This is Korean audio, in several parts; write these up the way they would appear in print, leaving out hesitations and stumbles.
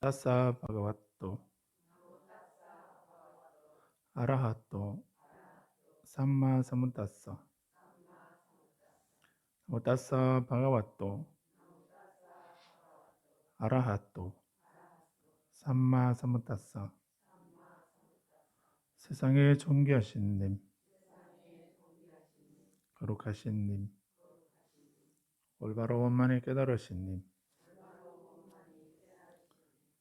타사 바가와토 아라하토 삼마 사무타사 타사 바가와토 아라하토 삼마 사무타사. 세상에 존귀하신 님, 거룩하신 님, 올바로 원만히 깨달으신 님,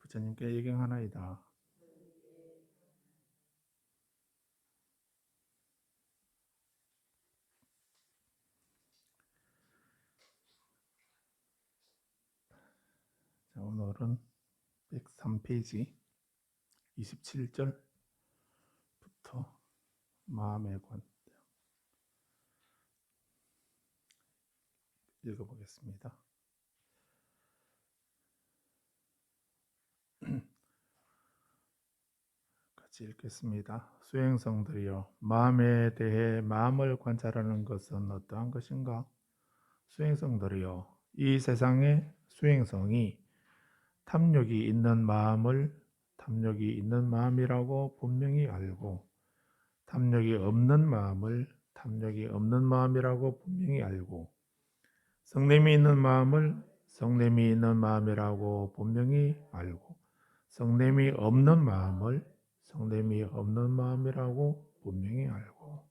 부처님께 예경하나이다. 자, 오늘은 103페이지 27절부터 마음의 관 읽어보겠습니다. 같이 읽겠습니다. 수행성들이여, 마음에 대해 마음을 관찰하는 것은 어떠한 것인가? 수행성들이여, 이 세상의 수행성이 탐욕이 있는 마음을 탐욕이 있는 마음이라고 분명히 알고, 탐욕이 없는 마음을 탐욕이 없는 마음이라고 분명히 알고, 성냄이 있는 마음을 성냄이 있는 마음이라고 분명히 알고, 성냄이 없는 마음을 성냄이 없는 마음이라고 분명히 알고,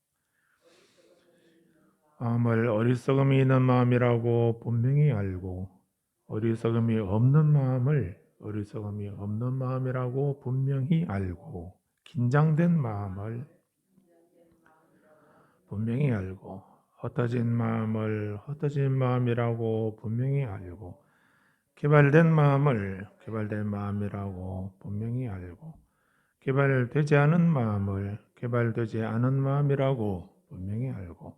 마음을 어리석음이 있는 마음이라고 분명히 알고, 어리석음이 없는 마음을 어리석음이 없는 마음이라고 분명히 알고, 긴장된 마음을 분명히 알고, 흩어진 마음을 흩어진 마음이라고 분명히 알고, 개발된 마음을 개발된 마음이라고 분명히 알고, 개발되지 않은 마음을 개발되지 않은 마음이라고 분명히 알고,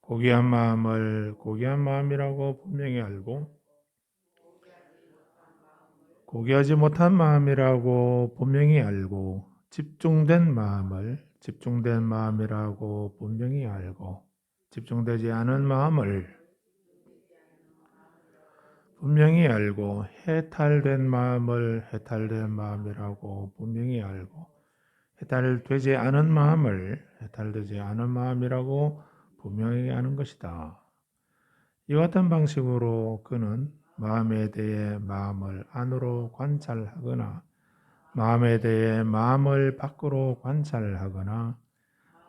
고귀한 마음을 고귀한 마음이라고 분명히 알고, 고귀하지 못한 마음이라고 분명히 알고, 집중된 마음을 집중된 마음이라고 분명히 알고, 집중되지 않은 마음을 분명히 알고, 해탈된 마음을 해탈된 마음이라고 분명히 알고, 해탈되지 않은 마음을 해탈되지 않은 마음이라고 분명히 아는 것이다. 이와 같은 방식으로 그는 마음에 대해 마음을 안으로 관찰하거나, 마음에 대해 마음을 밖으로 관찰하거나,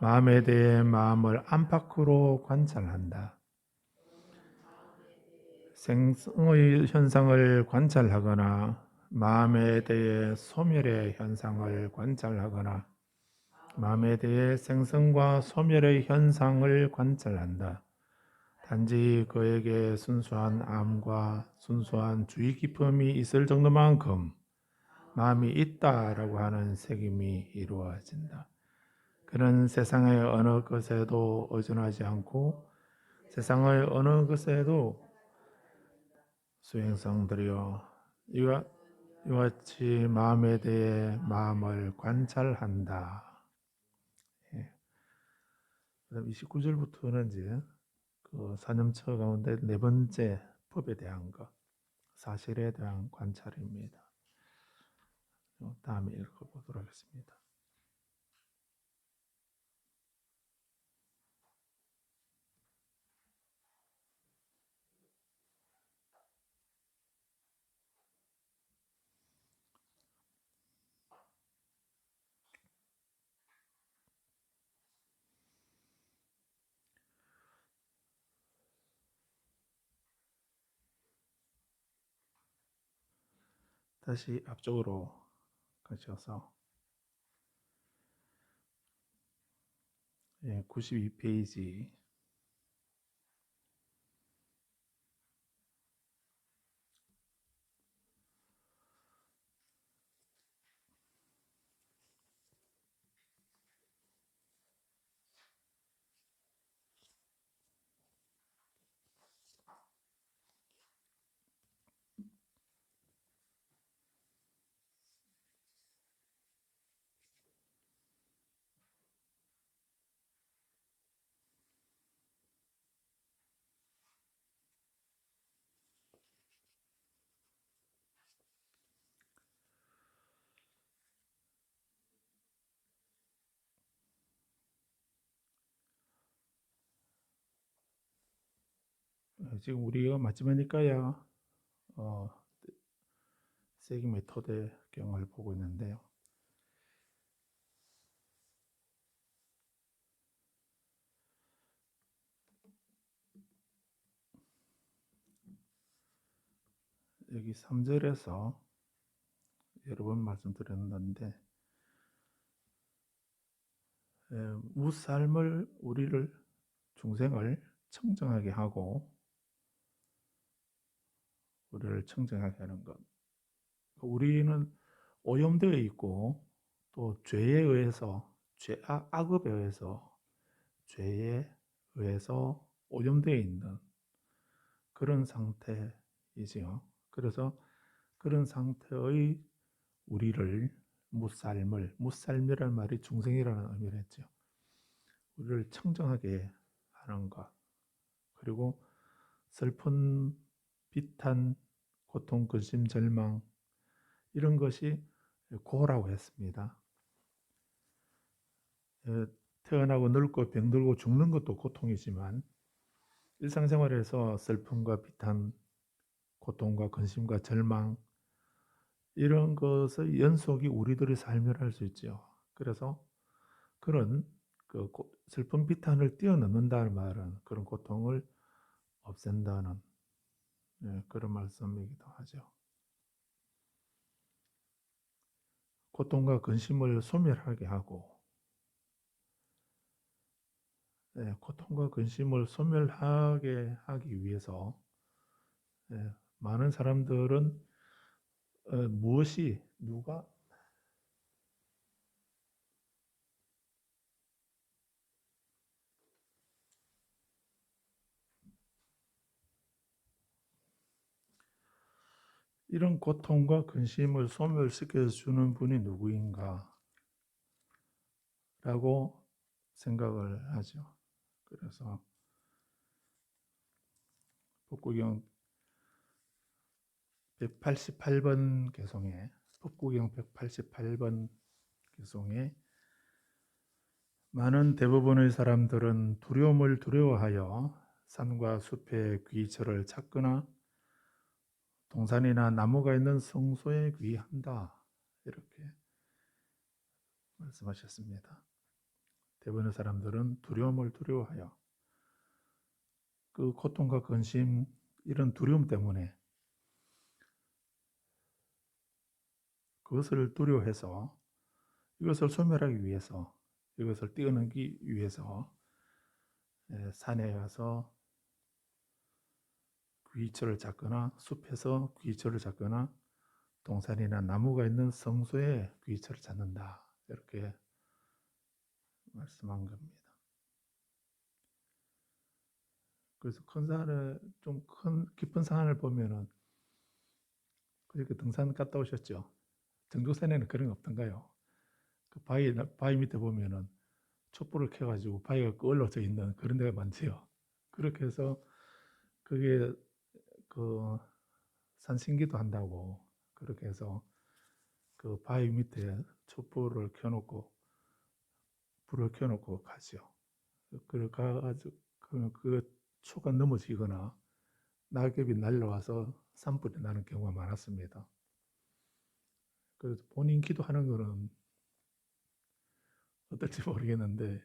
마음에 대해 마음을 안팎으로 관찰한다. 생성의 현상을 관찰하거나, 마음에 대해 소멸의 현상을 관찰하거나, 마음에 대해 생성과 소멸의 현상을 관찰한다. 단지 그에게 순수한 암과 순수한 주의 깊음이 있을 정도만큼 마음이 있다라고 하는 책임이 이루어진다. 그는 세상의 어느 것에도 의존하지 않고, 세상의 어느 것에도 수행성들이여, 이와 같이 마음에 대해 마음을 관찰한다. 예. 그다음 29절부터는 이제 그 사념처 가운데 네 번째 법에 대한 것, 사실에 대한 관찰입니다. 다음에 읽어보도록 하겠습니다. 다시 앞쪽으로 가셔서 92페이지 지금 우리가 마지막이니까야 세기메토드경을 보고 있는데요. 여기 3절에서 여러 번 말씀드렸는데 무삶을 우리를 중생을 청정하게 하고 우리를 청정하게 하는 것. 우리는 오염되어 있고 또 죄에 의해서 악업에 의해서 죄에 의해서 오염되어 있는 그런 상태이지요. 그래서 그런 상태의 우리를 무살미라는 말이 중생이라는 의미를 했죠. 우리를 청정하게 하는 것. 그리고 슬픈, 비탄, 고통, 근심, 절망 이런 것이 고라고 했습니다. 태어나고 늙고 병들고 죽는 것도 고통이지만 일상생활에서 슬픔과 비탄, 고통과 근심과 절망 이런 것의 연속이 우리들의 삶이라 할 수 있죠. 그래서 그런 그 슬픈 비탄을 뛰어넘는다는 말은 그런 고통을 없앤다는 그런 말씀이기도 하죠. 고통과 근심을 소멸하게 하고 고통과 근심을 소멸하게 하기 위해서 많은 사람들은 누가 이런 고통과 근심을 소멸시켜 주는 분이 누구인가 라고 생각을 하죠. 그래서 법구경 188번 개송에 법구경 188번 개송에 많은 대부분의 사람들은 두려움을 두려워하여 산과 숲의 귀처를 찾거나 동산이나 나무가 있는 성소에 귀한다. 이렇게 말씀하셨습니다. 대부분의 사람들은 두려움을 두려워하여 그 고통과 근심 이런 두려움 때문에 그것을 두려워해서 이것을 소멸하기 위해서 이것을 뛰어넘기 위해서 산에 가서 귀처를 찾거나 숲에서 귀처를 찾거나 동산이나 나무가 있는 성소에 귀처를 찾는다. 이렇게 말씀한 겁니다. 그래서 큰 산을 좀 깊은 산을 보면은 그렇게 등산 갔다 오셨죠? 정족산에는 그런 거 없던가요? 그 바위 밑에 보면은 촛불을 켜가지고 바위가 끌어져 있는 그런 데가 많지요. 그렇게 해서 그게 그 산신기도 한다고 그렇게 해서 그 바위 밑에 촛불을 켜놓고 불을 켜놓고 가죠. 그래 가가지고 그 초가 넘어지거나 낙엽이 날라와서 산불이 나는 경우가 많았습니다. 그래서 본인 기도하는 거는 어떨지 모르겠는데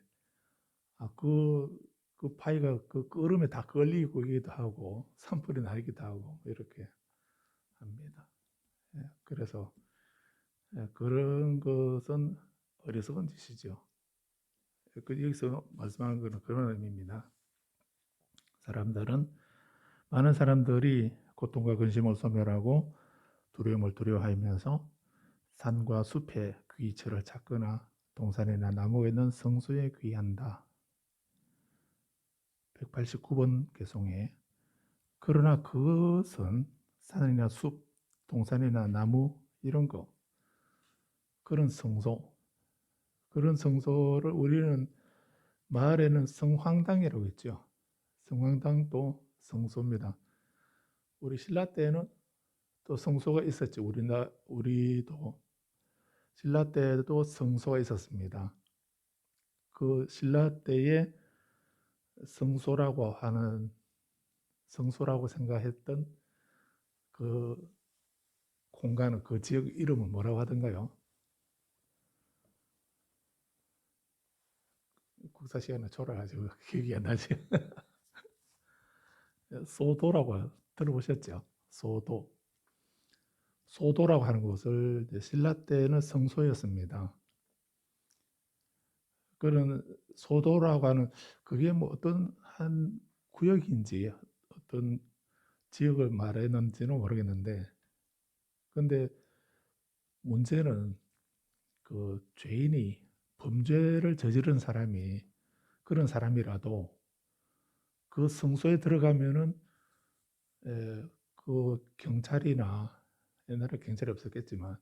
그 파이가 그 끄름에 다 걸리기도 하고 산불이 나기도 하고 이렇게 합니다. 그래서 그런 것은 어리석은 짓이죠. 여기서 말씀하는 것은 그런 의미입니다. 많은 사람들이 고통과 근심을 소멸하고 두려움을 두려워하면서 산과 숲에 귀처를 찾거나 동산이나 나무에 있는 성소에 귀한다. 189번 개송에 그러나 그것은 산이나 숲, 동산이나 나무 이런 거 그런 성소를 우리는 마을에는 성황당이라고 했죠. 성황당도 성소입니다. 우리 신라 때는 또 성소가 있었죠. 우리도 신라 때도 성소가 있었습니다. 그 신라 때의 성소라고 하는 성소라고 생각했던 그 공간은, 그 지역 이름은 뭐라고 하던가요? 국사 시간에 초라가지고 기억이 안 나지. 소도라고 들어보셨죠? 소도. 소도라고 하는 곳을 신라 때는 성소였습니다. 그런 소도라고 하는, 그게 뭐 어떤 한 구역인지 어떤 지역을 말했는지는 모르겠는데, 근데 문제는 그 죄인이, 범죄를 저지른 사람이, 그런 사람이라도 그 성소에 들어가면은 그 경찰이나, 옛날에 경찰이 없었겠지만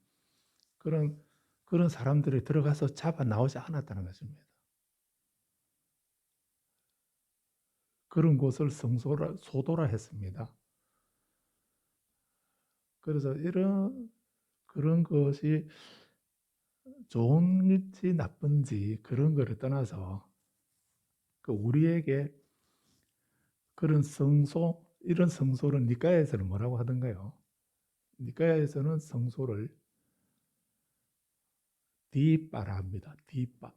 그런 그런 사람들이 들어가서 잡아 나오지 않았다는 것입니다. 그런 곳을 성소라, 소도라 했습니다. 그래서 이런, 그런 것이 좋은지 나쁜지 그런 거를 떠나서 그 우리에게 그런 성소, 이런 성소를 니까야에서는 뭐라고 하던가요? 니까야에서는 성소를 디바라 합니다. 디바.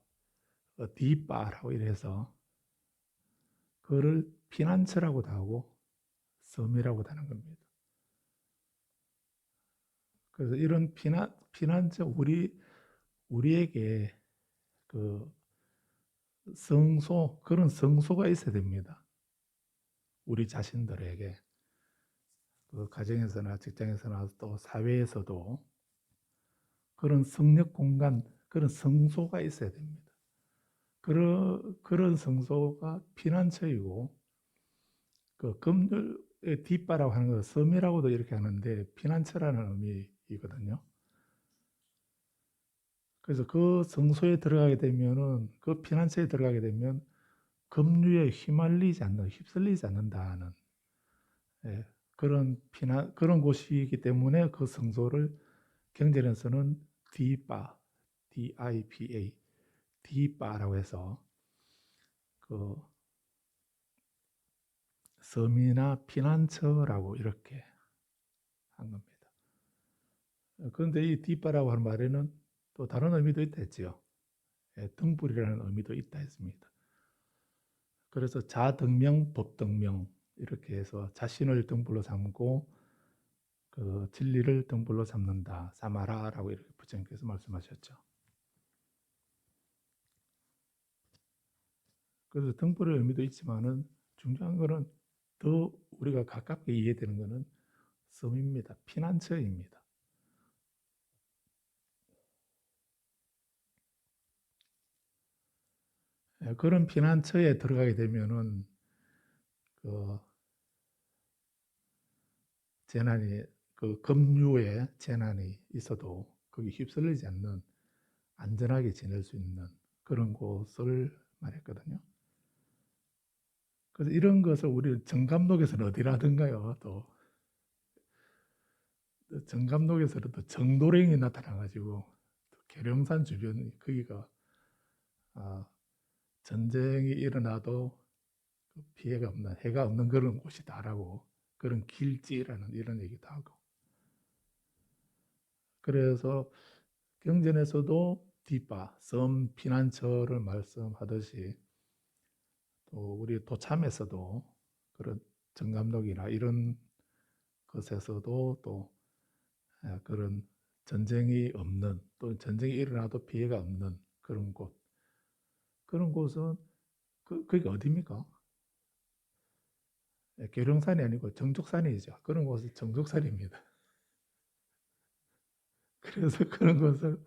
디바라고 이래서 그를 피난처라고도 하고 섬이라고도 하는 겁니다. 그래서 이런 피난처, 우리에게 그 성소, 그런 성소가 있어야 됩니다. 우리 자신들에게. 그 가정에서나 직장에서나 또 사회에서도 그런 성역 공간, 그런 성소가 있어야 됩니다. 그런 성소가 피난처이고, 그 검열의 뒷바라고 하는 거 섬이라고도 이렇게 하는데 피난처라는 의미이거든요. 그래서 그 성소에 들어가게 되면은, 그 피난처에 들어가게 되면 급류에 휩쓸리지 않는다는, 예, 그런 곳이기 때문에 그 성소를 경전에서는 디바, DIPA, 디바라고 해서 그 섬이나 피난처라고 이렇게 한 겁니다. 그런데 이 디바라고 하는 말에는 또 다른 의미도 있다 했지요. 예, 등불이라는 의미도 있다 했습니다. 그래서 자등명, 법등명 이렇게 해서 자신을 등불로 삼고 그 진리를 등불로 삼는다, 삼아라라고 이렇게 부처님께서 말씀하셨죠. 그래서 등불의 의미도 있지만은 중요한 거는, 더 우리가 가깝게 이해되는 거는 섬입니다. 피난처입니다. 예, 그런 피난처에 들어가게 되면은 그 재난이, 그 급류에 재난이 있어도 거기 휩쓸리지 않는, 안전하게 지낼 수 있는 그런 곳을 말했거든요. 그래서 이런 것을 우리 정감록에서는 어디라든가요? 또 정감록에서는 또 정도령이 나타나가지고 계룡산 주변, 거기가 전쟁이 일어나도 피해가 없는, 해가 없는 그런 곳이다라고, 그런 길지라는 이런 얘기도 하고. 그래서 경전에서도 디바, 섬 피난처를 말씀하듯이 또 우리 도참에서도 그런 정감록이나 이런 것에서도 또 그런 전쟁이 없는, 또 전쟁이 일어나도 피해가 없는 그런 곳, 그런 곳은 그게 어디입니까? 계룡산이 아니고 정족산이죠. 그런 곳은 정족산입니다. 그래서 그런 것을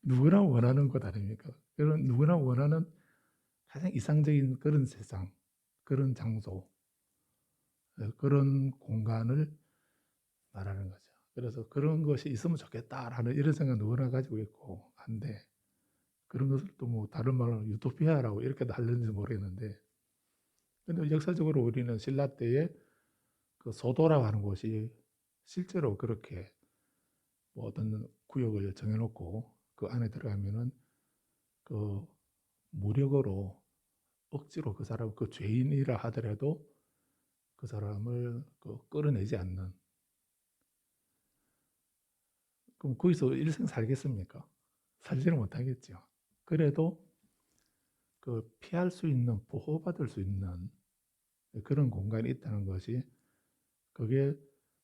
누구나 원하는 것 아닙니까? 그런 누구나 원하는 가장 이상적인 그런 세상, 그런 장소, 그런 공간을 말하는 거죠. 그래서 그런 것이 있으면 좋겠다라는 이런 생각 누구나 가지고 있고 한데, 그런 것을 또 뭐 다른 말로 유토피아라고 이렇게도 하는지 모르겠는데, 근데 역사적으로 우리는 신라 때에 그 소도라고 하는 곳이 실제로 그렇게 뭐 어떤 구역을 정해놓고 그 안에 들어가면은 그 무력으로 억지로 그 사람, 그 죄인이라 하더라도 그 사람을 끌어내지 않는. 그럼 거기서 일생 살겠습니까? 살지는 못하겠죠. 그래도 피할 수 있는, 보호받을 수 있는 그런 공간이 있다는 것이, 그게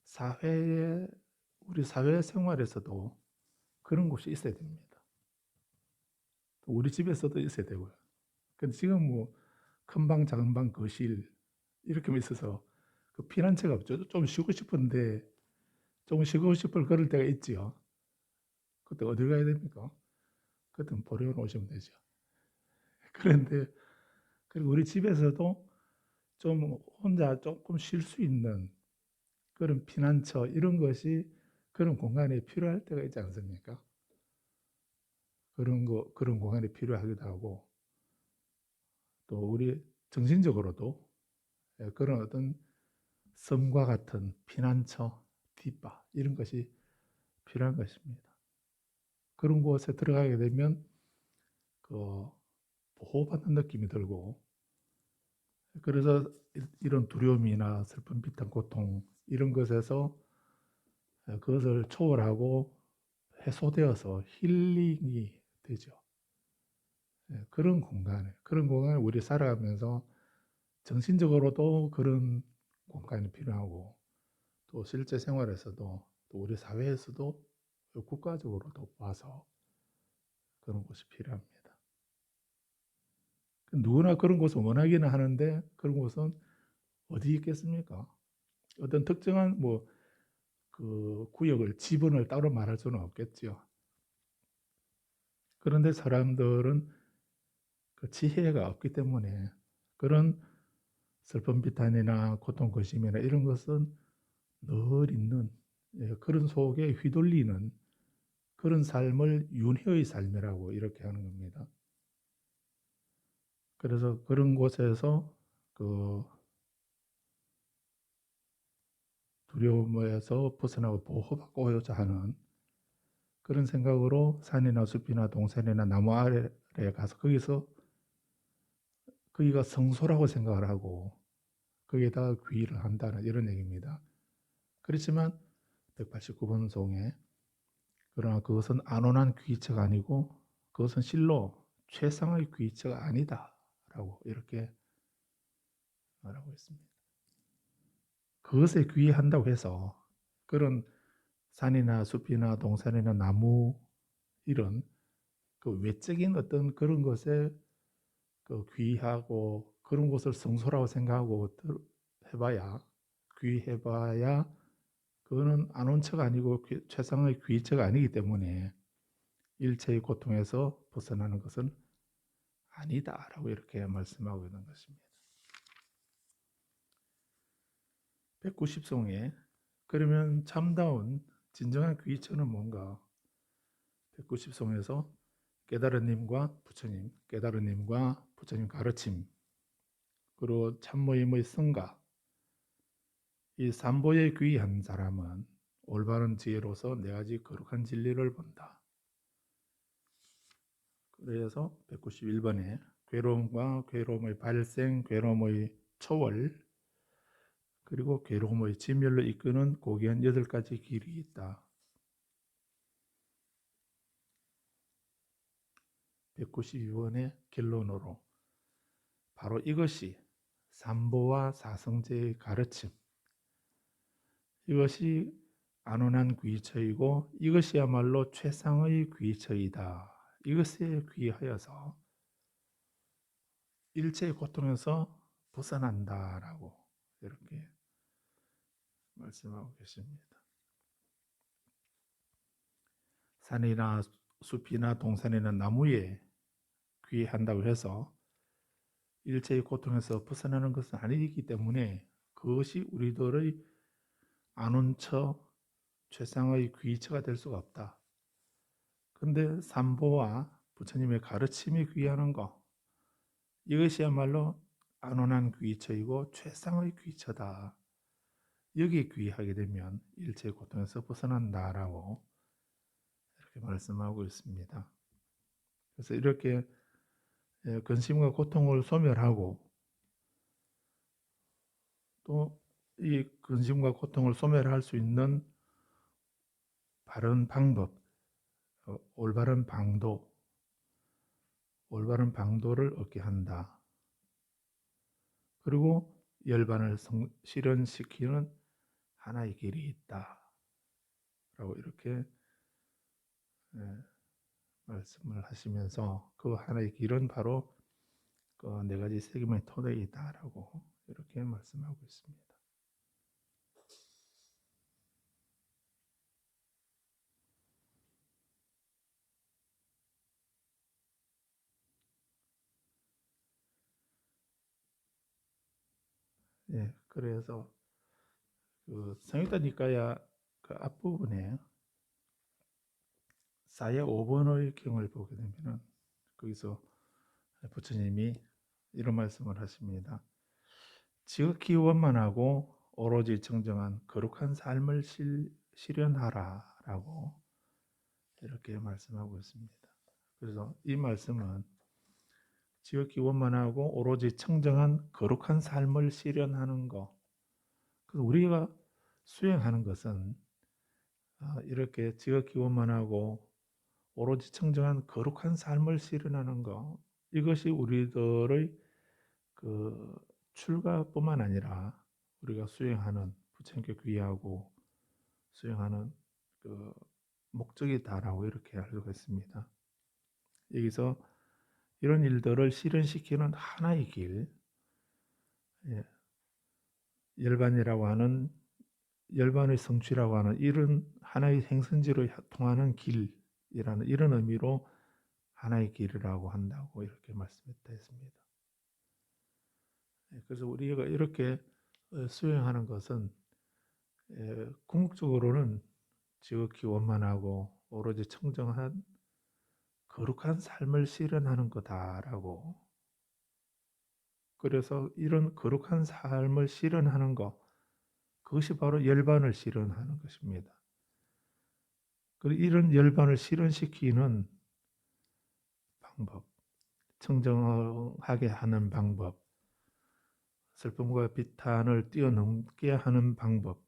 사회에, 우리 사회 생활에서도 그런 곳이 있어야 됩니다. 우리 집에서도 있어야 되고요. 근데 지금 뭐 큰 방, 작은 방, 거실 이렇게만 있어서 피난처가 없죠. 좀 쉬고 싶은데, 좀 쉬고 싶을 그럴 때가 있지요. 그때 어딜 가야 됩니까? 그때는 보령으로 오시면 되죠. 그런데 그리고 우리 집에서도 좀 혼자 조금 쉴 수 있는 그런 피난처 이런 것이, 그런 공간이 필요할 때가 있지 않습니까? 그런 공간이 필요하기도 하고, 또 우리 정신적으로도 그런 어떤 섬과 같은 피난처, 뒷바 이런 것이 필요한 것입니다. 그런 곳에 들어가게 되면 그 보호받는 느낌이 들고, 그래서 이런 두려움이나 슬픔, 비탄, 고통 이런 것에서 그것을 초월하고 해소되어서 힐링이 되죠. 그런 공간을 우리 살아가면서 정신적으로도 그런 공간이 필요하고, 또 실제 생활에서도, 또 우리 사회에서도, 국가적으로도 봐서 그런 곳이 필요합니다. 누구나 그런 곳을 원하기는 하는데, 그런 곳은 어디 있겠습니까? 어떤 특정한 그 구역을, 지분을 따로 말할 수는 없겠죠. 그런데 사람들은 그 지혜가 없기 때문에 그런 슬픔, 비탄이나 고통, 고심이나 이런 것은 늘 있는, 그런 속에 휘둘리는 그런 삶을 윤회의 삶이라고 이렇게 하는 겁니다. 그래서 그런 곳에서 그 두려움에서 벗어나고 보호받고자 하는 그런 생각으로 산이나 숲이나 동산이나 나무 아래에 가서 거기가 성소라고 생각을 하고 거기에다 귀의를 한다는 이런 얘기입니다. 그렇지만 189번 송에, 그러나 그것은 안온한 귀처가 아니고 그것은 실로 최상의 귀처가 아니다 라고 이렇게 말하고 있습니다. 그것에 귀의한다고 해서 그런 산이나 숲이나 동산이나 나무 이런 그 외적인 어떤 그런 것에 귀의하고 그런 것을 성소라고 생각하고 해봐야, 귀의해봐야 그거는 안온처가 아니고 최상의 귀처가 아니기 때문에 일체의 고통에서 벗어나는 것은 아니다라고 이렇게 말씀하고 있는 것입니다. 190송에 그러면 참다운 진정한 귀처는 뭔가? 190송에서 깨달은님과 부처님 가르침, 그리고 참모임의 성가, 이 삼보에 귀한 사람은 올바른 지혜로서 네 가지 거룩한 진리를 본다. 그래서 191번에 괴로움과 괴로움의 발생, 괴로움의 초월, 그리고 괴로움의 진멸로 이끄는 고귀한 8가지 길이 있다. 192번의 결론으로 바로 이것이 삼보와 사성제의 가르침, 이것이 안온한 귀처이고 이것이야말로 최상의 귀처이다. 이것에 귀하여서 일체의 고통에서 벗어난다라고 이렇게 말씀하고 계십니다. 산이나 숲이나 동산이나 나무에 귀한다고 해서 일체의 고통에서 벗어나는 것은 아니기 때문에 그것이 우리들의 안온처, 최상의 귀처가 될 수가 없다. 그런데 삼보와 부처님의 가르침이 귀하는 것, 이것이야말로 안온한 귀처이고 최상의 귀처다. 여기에 귀하게 되면 일체의 고통에서 벗어난다라고 이렇게 말씀하고 있습니다. 그래서 이렇게 근심과 고통을 소멸하고 또 이 근심과 고통을 소멸할 수 있는 바른 방법, 올바른 방도를 얻게 한다. 그리고 열반을 실현시키는 하나의 길이 있다. 라고 이렇게 말씀을 하시면서 그 하나의 길은 바로 그 네 가지 책임의 토대이다라고 이렇게 말씀하고 있습니다. 예, 그래서 그 성유다 니까야 그 앞부분에 4의 5번의 경을 보게 되면은 거기서 부처님이 이런 말씀을 하십니다. 지극히 원만하고 오로지 청정한 거룩한 삶을 실현하라라고 이렇게 말씀하고 있습니다. 그래서 이 말씀은 지극히 원만하고 오로지 청정한 거룩한 삶을 실현하는 것. 그래서 우리가 수행하는 것은 이렇게 지극히 원만하고 오로지 청정한 거룩한 삶을 실현하는 것. 이것이 우리들의 그 출가뿐만 아니라 우리가 수행하는 부처님께 귀하고 수행하는 그 목적이다라고 이렇게 알 수가 있습니다. 여기서 이런 일들을 실현시키는 하나의 길, 예, 열반이라고 하는 열반의 성취라고 하는 이런 하나의 행선지로 통하는 길이라는 이런 의미로 하나의 길이라고 한다고 이렇게 말씀했습니다. 그래서 우리가 이렇게 수행하는 것은 궁극적으로는 지극히 원만하고 오로지 청정한 거룩한 삶을 실현하는 거다라고. 그래서 이런 거룩한 삶을 실현하는 것, 그것이 바로 열반을 실현하는 것입니다. 그리고 이런 열반을 실현시키는 방법, 청정하게 하는 방법, 슬픔과 비탄을 뛰어넘게 하는 방법,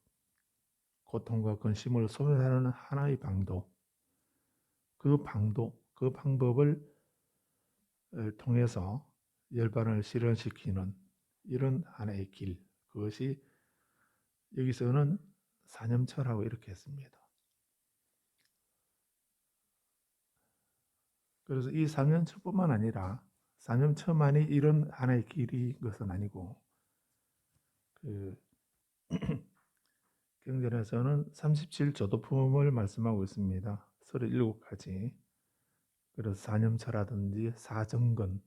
고통과 근심을 소멸하는 하나의 방도, 그 방법을 통해서 열반을 실현시키는 이런 하나의 길, 그것이 여기서는 사념처라고 이렇게 했습니다. 그래서 이 사념처뿐만 아니라 사념처만이 이런 하나의 길인 것은 아니고 그 경전에서는 37조도품을 말씀하고 있습니다. 37가지. 그래서 사념처라든지 사정근,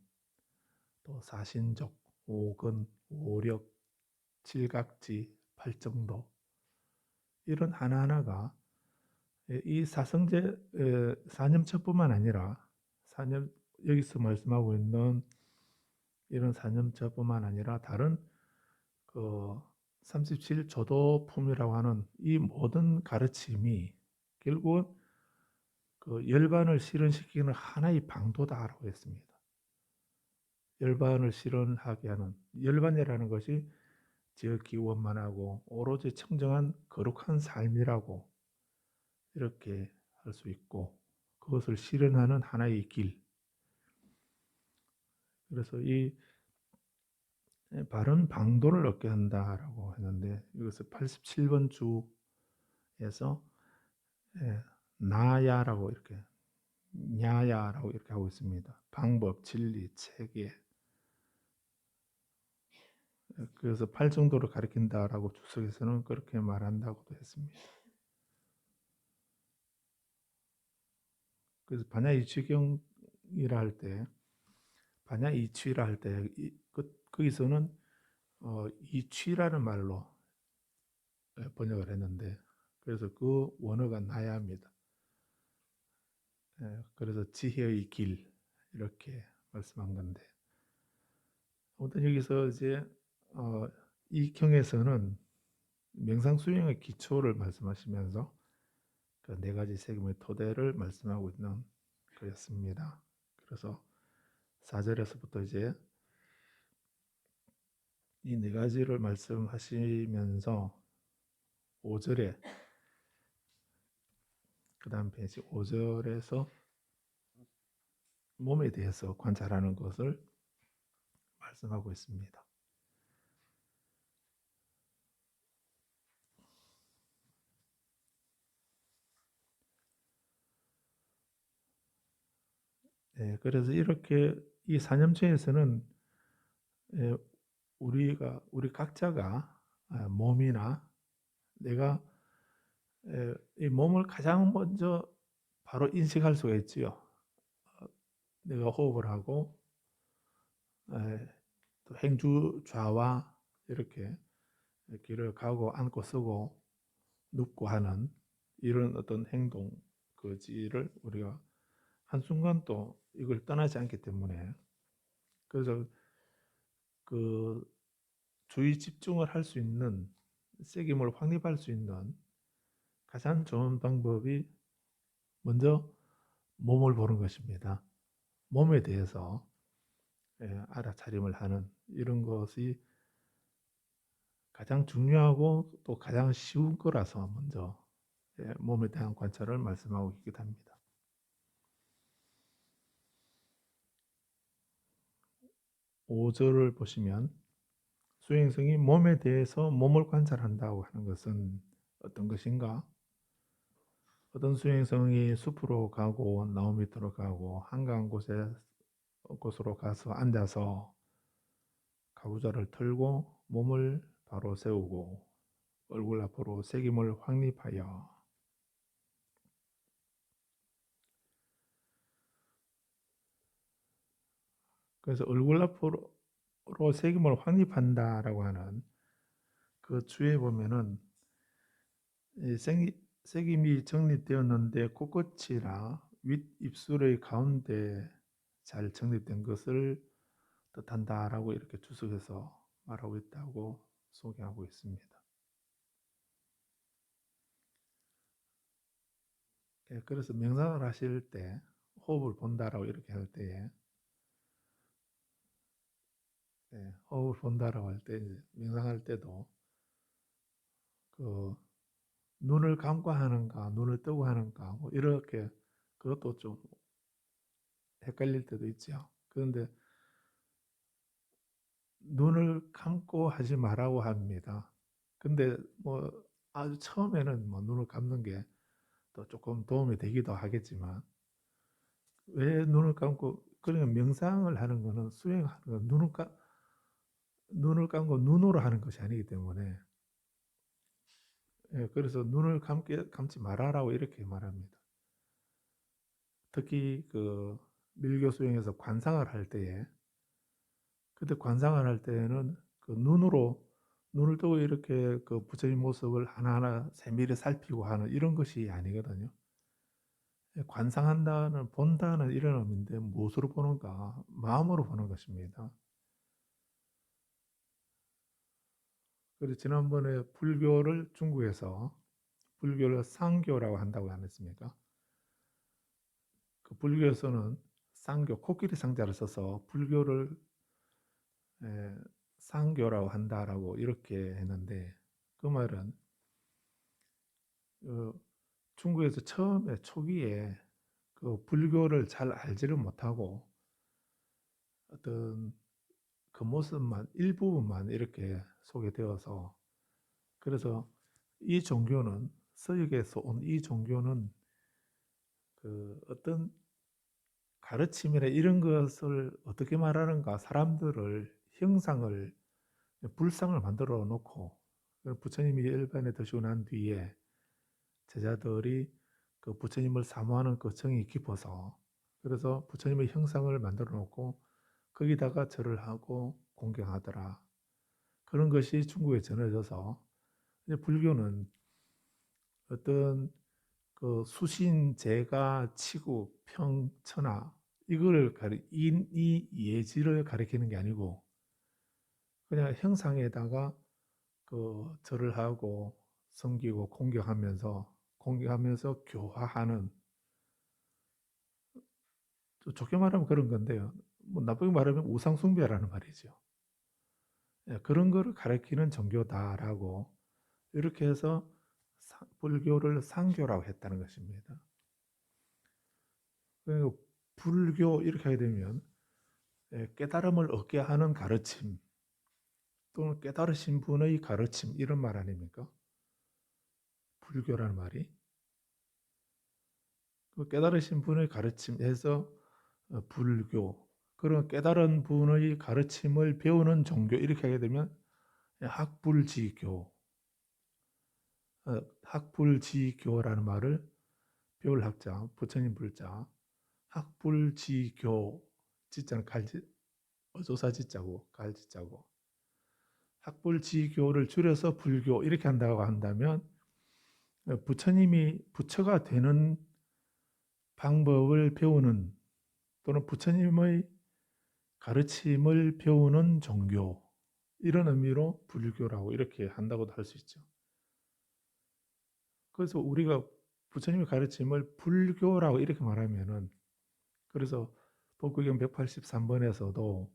또 사신족, 오근, 오력, 칠각지, 팔정도 이런 하나하나가 이 사성제 사념처뿐만 아니라 사념 여기서 말씀하고 있는 이런 사념처뿐만 아니라 다른 그 37조도품이라고 하는 이 모든 가르침이 결국은 그 열반을 실현시키는 하나의 방도다라고 했습니다. 열반을 실현하게 하는 열반이라는 것이 지극히 원만하고 오로지 청정한 거룩한 삶이라고 이렇게 할 수 있고 그것을 실현하는 하나의 길. 그래서 이 바른 방도를 얻게 한다라고 했는데 이것을 87번 주에서 나야라고 이렇게 냐야라고 이렇게 하고 있습니다. 방법, 진리, 체계. 그래서 8정도를 가리킨다라고 주석에서는 그렇게 말한다고도 했습니다. 그래서 반야이치경이라 할 때, 반야이치라 할 때, 거기서는 이치라는 말로 번역을 했는데, 그래서 그 원어가 나야입니다. 그래서 지혜의 길 이렇게 말씀한 건데, 아무튼 여기서 이제 이 경에서는 명상 수행의 기초를 말씀하시면서 그 네 가지 책임의 토대를 말씀하고 있는 거였습니다. 그래서 4절에서부터 이제 이 네 가지를 말씀하시면서 5절에 그 다음 페이지 5절에서 몸에 대해서 관찰하는 것을 말씀하고 있습니다. 그래서 이렇게 이 사념체에서는 우리 각자가 몸이나 내가 이 몸을 가장 먼저 바로 인식할 수가 있지요. 내가 호흡을 하고 또 행주 좌와 이렇게 길을 가고 앉고 서고 눕고 하는 이런 어떤 행동 그지를 우리가 한순간 또 이걸 떠나지 않기 때문에 그래서 그 주의 집중을 할 수 있는 책임을 확립할 수 있는 가장 좋은 방법이 먼저 몸을 보는 것입니다. 몸에 대해서 알아차림을 하는 이런 것이 가장 중요하고 또 가장 쉬운 거라서 먼저 몸에 대한 관찰을 말씀하고 있기도 합니다. 5절을 보시면 수행성이 몸에 대해서 몸을 관찰한다고 하는 것은 어떤 것인가? 어떤 수행성이 숲으로 가고 나무 밑으로 가고 한가한 곳으로 가서 앉아서 가구자를 털고 몸을 바로 세우고 얼굴 앞으로 새김을 확립하여 그래서 얼굴 앞으로 새김을 확립한다라고 하는 그 주에 보면은 새김이 정립되었는데 코끝이나 윗 입술의 가운데 잘 정립된 것을 뜻한다라고 이렇게 주석해서 말하고 있다고 소개하고 있습니다. 그래서 명상을 하실 때 호흡을 본다라고 이렇게 할 때에 호흡을 본다라고 할 때 명상할 때도 그 눈을 감고 하는가 눈을 뜨고 하는가 뭐 이렇게 그것도 좀 헷갈릴 때도 있죠. 그런데 눈을 감고 하지 말라고 합니다. 근데 뭐 아주 처음에는 뭐 눈을 감는 게 또 조금 도움이 되기도 하겠지만 왜 눈을 감고 그러니까 명상을 하는 거는 수행하는 거 눈을 감고 눈으로 하는 것이 아니기 때문에 그래서 눈을 감지 말아라고 이렇게 말합니다. 특히 그 밀교 수행에서 관상을 할 때에 그때 관상을 할 때에는 그 눈을 뜨고 이렇게 그 부처님 모습을 하나하나 세밀히 살피고 하는 이런 것이 아니거든요. 관상한다는 본다는 이런 의미인데 무엇으로 보는가? 마음으로 보는 것입니다. 그래서 지난번에 불교를 중국에서 불교를 상교라고 한다고 안 했습니까? 그 불교에서는 상교 코끼리 상자를 써서 불교를 상교라고 한다라고 이렇게 했는데 그 말은 중국에서 처음에 초기에 그 불교를 잘 알지를 못하고 어떤 그 모습만 일부분만 이렇게 소개되어서 그래서 이 종교는 서역에서 온 이 종교는 그 어떤 가르침이나 이런 것을 어떻게 말하는가 사람들을 형상을 불상을 만들어 놓고 부처님이 일반에 드시고 난 뒤에 제자들이 그 부처님을 사모하는 그 정이 깊어서 그래서 부처님의 형상을 만들어 놓고 거기다가 절을 하고 공경하더라. 그런 것이 중국에 전해져서 이제 불교는 어떤 그 수신, 제가, 치구, 평, 천하 이걸 이 예지를 가리키는 게 아니고 그냥 형상에다가 그 절을 하고 섬기고 공경하면서 교화하는 좋게 말하면 그런 건데요. 뭐 나쁘게 말하면 우상 숭배라는 말이죠. 그런 거를 가르치는 종교다라고 이렇게 해서 불교를 상교라고 했다는 것입니다. 그러니까 불교 이렇게 하게 되면 깨달음을 얻게 하는 가르침 또는 깨달으신 분의 가르침 이런 말 아닙니까? 불교라는 말이 그 깨달으신 분의 가르침에서 불교 그런 깨달은 분의 가르침을 배우는 종교 이렇게 하게 되면 학불지교 학불지교라는 말을 배울 학자 부처님 불자 학불지교 지자는 갈지 어조사 지자고 갈지자고 학불지교를 줄여서 불교 이렇게 한다고 한다면 부처님이 부처가 되는 방법을 배우는 또는 부처님의 가르침을 배우는 종교 이런 의미로 불교라고 이렇게 한다고도 할 수 있죠. 그래서 우리가 부처님의 가르침을 불교라고 이렇게 말하면은 그래서 법華경 183번에서도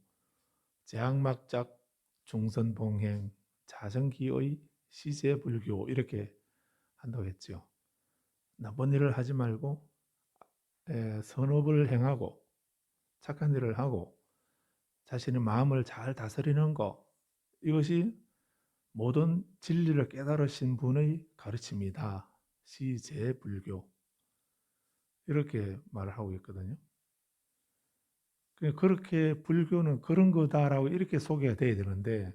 재학막작 중선봉행 자정기의 시제불교 이렇게 한다고 했죠. 나쁜 일을 하지 말고 선업을 행하고 착한 일을 하고 자신의 마음을 잘 다스리는 것 이것이 모든 진리를 깨달으신 분의 가르침이다. 시제불교 이렇게 말을 하고 있거든요. 그렇게 불교는 그런 거다라고 이렇게 소개가 돼야 되는데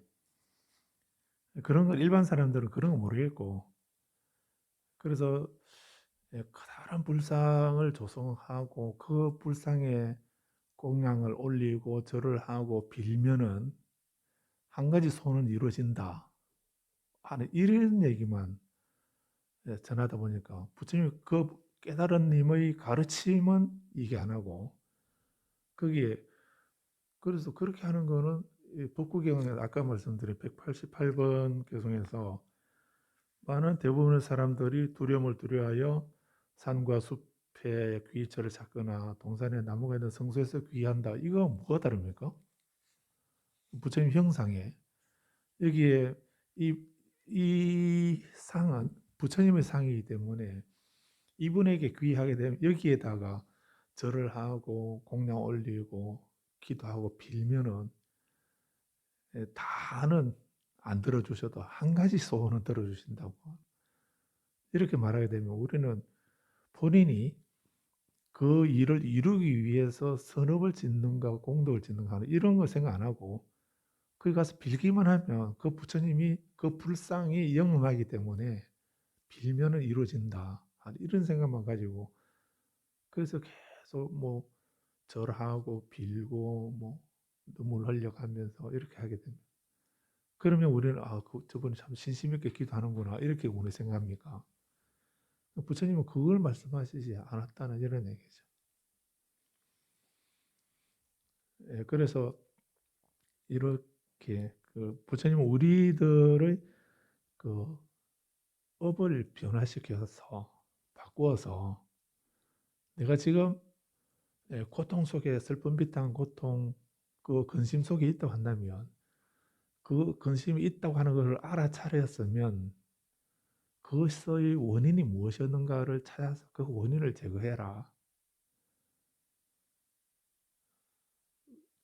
그런 걸 일반 사람들은 그런 거 모르겠고 그래서 커다란 불상을 조성하고 그 불상에 공양을 올리고 절을 하고 빌면은 한 가지 소원은 이루어진다 하는 이런 얘기만 전하다 보니까 부처님 그 깨달은 님의 가르침은 이게 안 하고 거기에 그래서 그렇게 하는 거는 법華경에 아까 말씀드린 188번 개송에서 많은 대부분의 사람들이 두려움을 두려워하여 산과 숲에 귀처를 찾거나 동산에 나무가 있는 성소에서 귀한다. 이거 뭐가 다릅니까? 부처님 형상에 여기에 이 상은 부처님의 상이기 때문에 이분에게 귀하게 되면 여기에다가 절을 하고 공양 올리고 기도하고 빌면은 다는 안 들어주셔도 한 가지 소원은 들어주신다고 이렇게 말하게 되면 우리는 본인이 그 일을 이루기 위해서 선업을 짓는가 공덕을 짓는가 하는 이런 거 생각 안 하고 거기 가서 빌기만 하면 그 부처님이 그 불상이 영험하기 때문에 빌면은 이루어진다 하는 이런 생각만 가지고 그래서 계속 뭐 절하고 빌고 뭐 눈물 흘려가면서 이렇게 하게 됩니다. 그러면 우리는 저분이 참 신심 있게 기도하는구나 이렇게 우리 생각합니까? 부처님은 그걸 말씀하시지 않았다는 이런 얘기죠. 그래서 이렇게 그 부처님은 우리들의 그 업을 변화시켜서 바꾸어서 내가 지금 고통 속에 슬픔 비탄 고통 그 근심 속에 있다고 한다면 그 근심이 있다고 하는 것을 알아차렸으면 그것의 원인이 무엇이었는가를 찾아서 그 원인을 제거해라.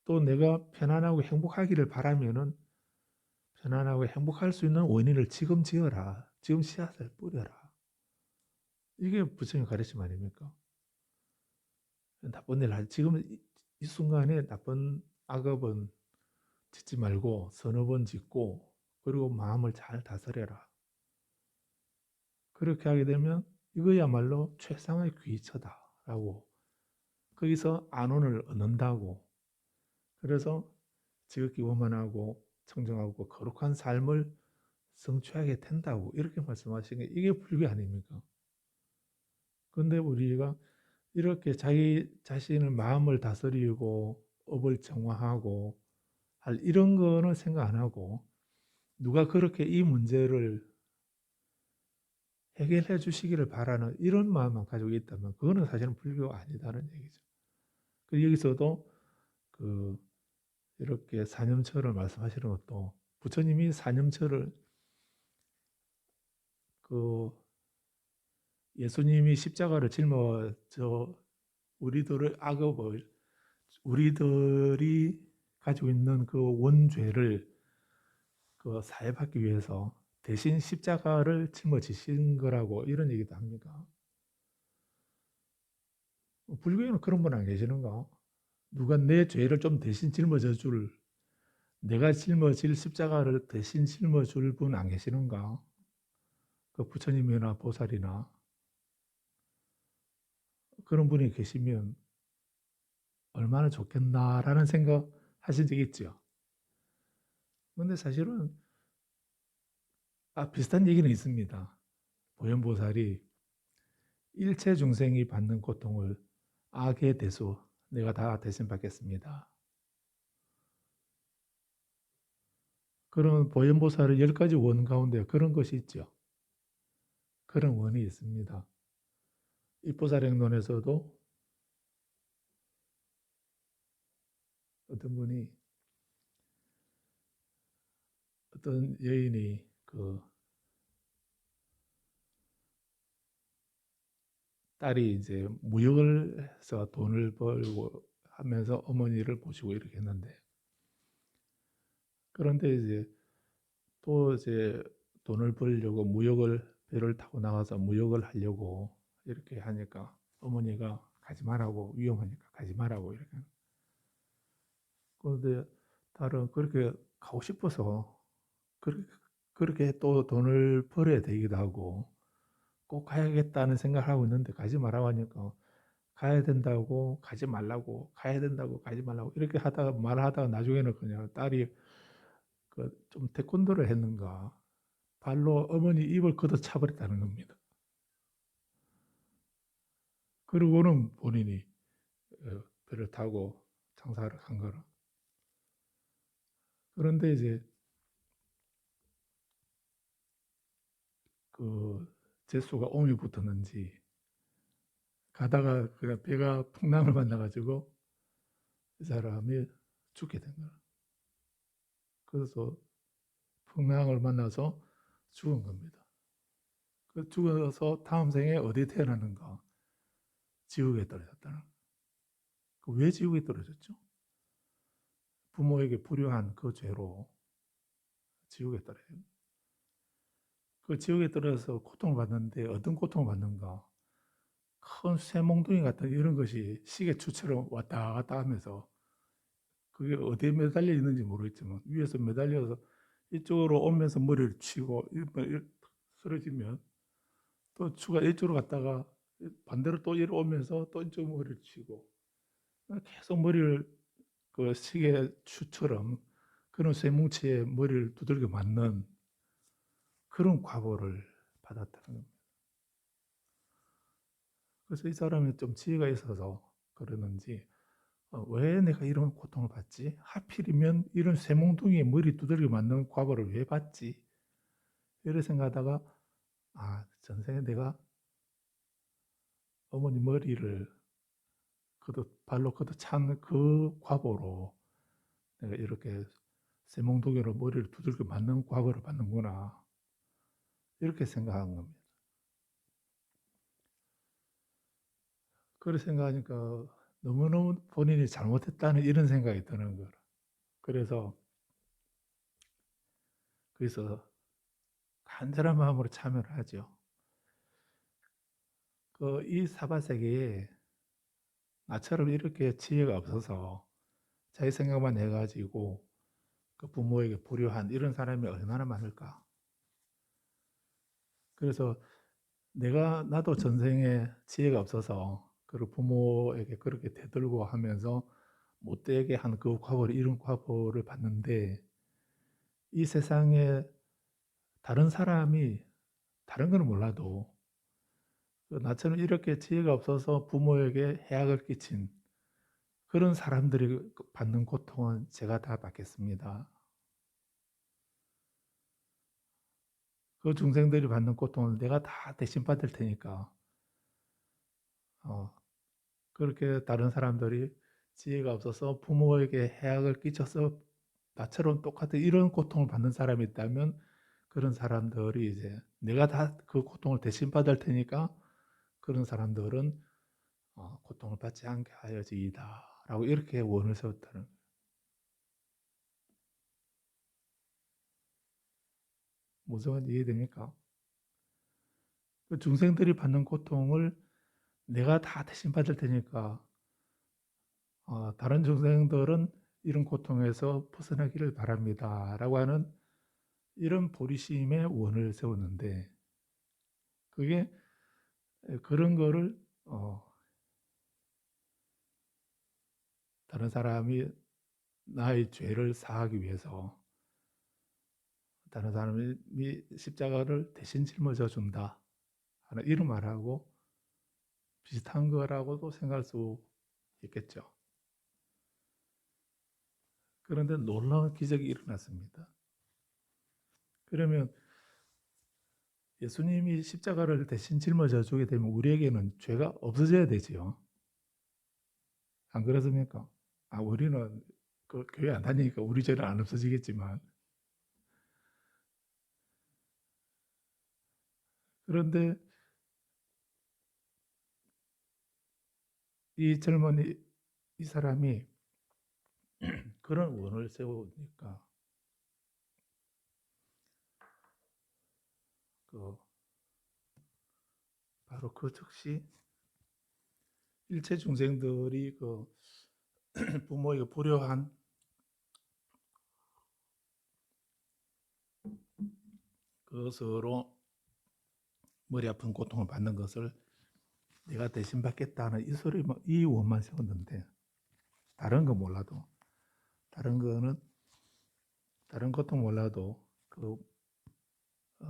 또 내가 편안하고 행복하기를 바라면은 편안하고 행복할 수 있는 원인을 지금 지어라. 지금 씨앗을 뿌려라. 이게 부처님 가르침 아닙니까? 나쁜 일 할 지금 이 순간에 나쁜 악업은 짓지 말고 선업은 짓고 그리고 마음을 잘 다스려라. 그렇게 하게 되면 이거야말로 최상의 귀처다라고 거기서 안온을 얻는다고 그래서 지극히 원만하고 청정하고 거룩한 삶을 성취하게 된다고 이렇게 말씀하신 게 이게 불교 아닙니까? 근데 우리가 이렇게 자기 자신의 마음을 다스리고 업을 정화하고 할 이런 거는 생각 안 하고 누가 그렇게 이 문제를 해결해 주시기를 바라는 이런 마음만 가지고 있다면 그거는 사실은 불교가 아니다는 얘기죠. 그리고 여기서도 그 이렇게 사념처를 말씀하시는 것도 부처님이 사념처를 그 예수님이 십자가를 짊어져 우리들의 악업을 우리들이 가지고 있는 그 원죄를 그 사해받기 위해서 대신 십자가를 짊어지신 거라고 이런 얘기도 합니다. 불교에는 그런 분 안 계시는가? 누가 내 죄를 좀 대신 짊어져 줄, 내가 짊어질 십자가를 대신 짊어줄 분 안 계시는가? 그 부처님이나 보살이나 그런 분이 계시면 얼마나 좋겠나라는 생각 하신 적 있죠. 근데 사실은 비슷한 얘기는 있습니다. 보현보살이 일체 중생이 받는 고통을 악의 대수 내가 다 대신 받겠습니다. 그런 보현보살의 10가지 원 가운데 그런 것이 있죠. 그런 원이 있습니다. 입보살행론에서도 어떤 분이 어떤 여인이 그 딸이 이제 무역을 해서 돈을 벌고 하면서 어머니를 모시고 이렇게 했는데 그런데 이제 또 이제 돈을 벌려고 무역을 배를 타고 나가서 무역을 하려고 이렇게 하니까 어머니가 가지 말라고 위험하니까 가지 말라고 이렇게. 그런데 딸은 그렇게 가고 싶어서 그렇게 또 돈을 벌어야 되기도 하고 꼭 가야겠다는 생각을 하고 있는데 가지 말라고 하니까 가야 된다고 가지 말라고 가야 된다고 가지 말라고 이렇게 하다가 말하다가 나중에는 그냥 딸이 그 좀 태권도를 했는가 발로 어머니 입을 걷어 차버렸다는 겁니다. 그러고는 본인이 배를 타고 장사를 한 거라. 그런데 이제 그 재수가 옴이 붙었는지 가다가 그 배가 풍랑을 만나가지고 이 사람이 죽게 된 거야. 그래서 풍랑을 만나서 죽은 겁니다. 그 죽어서 다음 생에 어디 태어나는가? 지옥에 떨어졌다는. 왜 지옥에 떨어졌죠? 부모에게 불효한 그 죄로 지옥에 떨어져요. 그 지옥에 떨어져서 고통을 받는데 어떤 고통을 받는가? 큰 쇠몽둥이 같은 이런 것이 시계추처럼 왔다 갔다 하면서 그게 어디에 매달려 있는지 모르겠지만 위에서 매달려서 이쪽으로 오면서 머리를 치고 쓰러지면 또 추가 이쪽으로 갔다가 반대로 또 이리 오면서 또 이쪽 머리를 치고 계속 머리를 그 시계추처럼 그런 쇠뭉치에 머리를 두들겨 맞는 그런 과보를 받았다는 겁니다. 그래서 이 사람이 좀 지혜가 있어서 그러는지 왜 내가 이런 고통을 받지? 하필이면 이런 쇠몽둥이에 머리 두들겨 맞는 과보를 왜 받지? 이런 생각하다가 전생에 내가 어머니 머리를 발로 걷어 찬 그 과보로 내가 이렇게 쇠몽둥이로 머리를 두들겨 맞는 과보를 받는구나. 이렇게 생각한 겁니다. 그렇게 생각하니까 너무너무 본인이 잘못했다는 이런 생각이 드는 거라. 그래서 거기서 간절한 마음으로 참여를 하죠. 이 사바세계에 나처럼 이렇게 지혜가 없어서 자기 생각만 해가지고 그 부모에게 불효한 이런 사람이 얼마나 많을까. 그래서 나도 전생에 지혜가 없어서 그 부모에게 그렇게 대들고 하면서 못되게 한 그 과보를 이런 과보를 받는데 이 세상에 다른 사람이 다른 건 몰라도 나처럼 이렇게 지혜가 없어서 부모에게 해악을 끼친 그런 사람들이 받는 고통은 제가 다 받겠습니다. 그 중생들이 받는 고통을 내가 다 대신 받을 테니까 그렇게 다른 사람들이 지혜가 없어서 부모에게 해악을 끼쳐서 나처럼 똑같은 이런 고통을 받는 사람이 있다면 그런 사람들이 이제 내가 다 그 고통을 대신 받을 테니까 그런 사람들은 고통을 받지 않게 하여지이다라고 이렇게 원을 세웠다는. 무슨 이해됩니까? 그 중생들이 받는 고통을 내가 다 대신 받을 테니까 다른 중생들은 이런 고통에서 벗어나기를 바랍니다라고 하는 이런 보리심의 원을 세웠는데 그게 그런 거를 다른 사람이 나의 죄를 사하기 위해서 다른 사람이 십자가를 대신 짊어져 준다 하는 이런 말하고 비슷한 거라고도 생각할 수 있겠죠. 그런데 놀라운 기적이 일어났습니다. 그러면 예수님이 십자가를 대신 짊어져 주게 되면 우리에게는 죄가 없어져야 되지요. 안 그렇습니까? 우리는 그 교회 안 다니니까 우리 죄는 안 없어지겠지만 그런데 이 젊은이 이 사람이 그런 원을 세우니까 그 바로 그 즉시 일체 중생들이 그 부모에게 불효한 그것으로 머리 아픈 고통을 받는 것을 내가 대신 받겠다는 이 소리, 이 원만 세웠는데 다른 거 몰라도 다른 거는 다른 고통 몰라도 그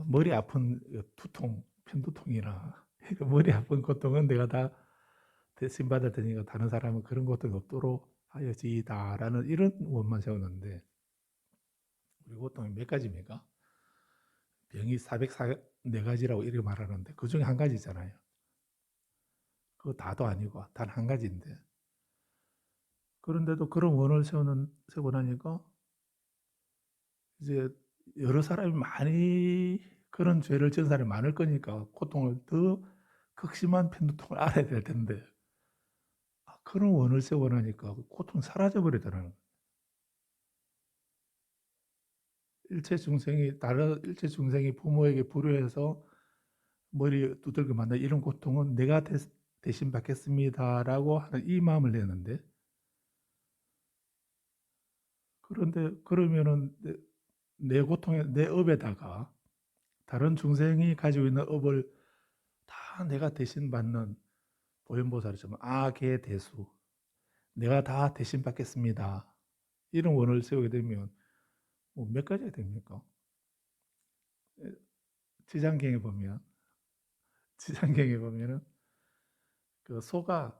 머리 아픈 두통, 편두통이나 머리 아픈 고통은 내가 다 대신 받을 테니까 다른 사람은 그런 고통이 없도록 하여지이다라는 이런 원만 세웠는데 우리 고통이 몇 가지입니까? 병이 404가지라고 이렇게 말하는데 그 중에 한 가지잖아요. 그거 다도 아니고 단 한 가지인데 그런데도 그런 원을 세우고 나니까 이제 여러 사람이 많이 그런 죄를 지은 사람이 많을 거니까 고통을 더 극심한 편두통을 알아야 될 텐데 그런 원을 세우고 나니까 고통이 사라져 버리더라는 다른 일체 중생이 부모에게 불효해서 머리 두들겨 맞는 이런 고통은 내가 대신 받겠습니다라고 하는 이 마음을 내는데 그런데 그러면은 내 고통에 내 업에다가 다른 중생이 가지고 있는 업을 다 내가 대신 받는 보현보살처럼 아계대수 내가 다 대신 받겠습니다. 이런 원을 세우게 되면 뭐몇 가지가 됩니까? 지장경에 보면 지장경에 보면은 그 소가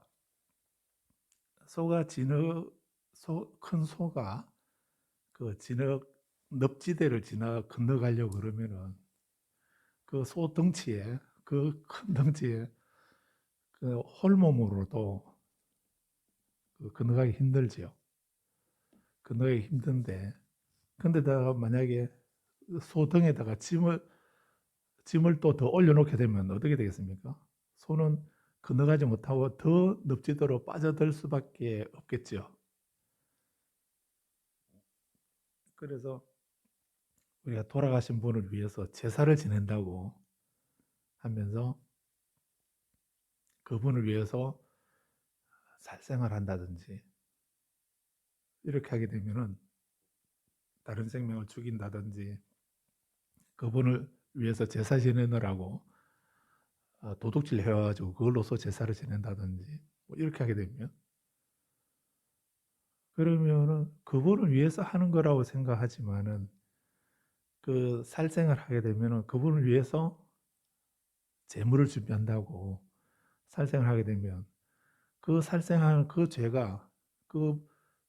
큰 소가 그 진흙 늪지대를 건너가려고 그러면은 그 소 덩치에 그 큰 덩치에 그 홀몸으로도 건너가기 힘들지요. 건너가기 힘든데 근데다가 만약에 소 등에다가 짐을 또 더 올려놓게 되면 어떻게 되겠습니까? 소는 건너가지 못하고 더 늪지대로 빠져들 수밖에 없겠죠. 그래서 우리가 돌아가신 분을 위해서 제사를 지낸다고 하면서 그분을 위해서 살생을 한다든지 이렇게 하게 되면은 다른 생명을 죽인다든지 그분을 위해서 제사 지내느라고 도둑질 해가지고 그걸로서 제사를 지낸다든지 뭐 이렇게 하게 되면 그러면은 그분을 위해서 하는 거라고 생각하지만은 그 살생을 하게 되면은 그분을 위해서 재물을 준비한다고 살생을 하게 되면 그 살생하는 그 죄가 그,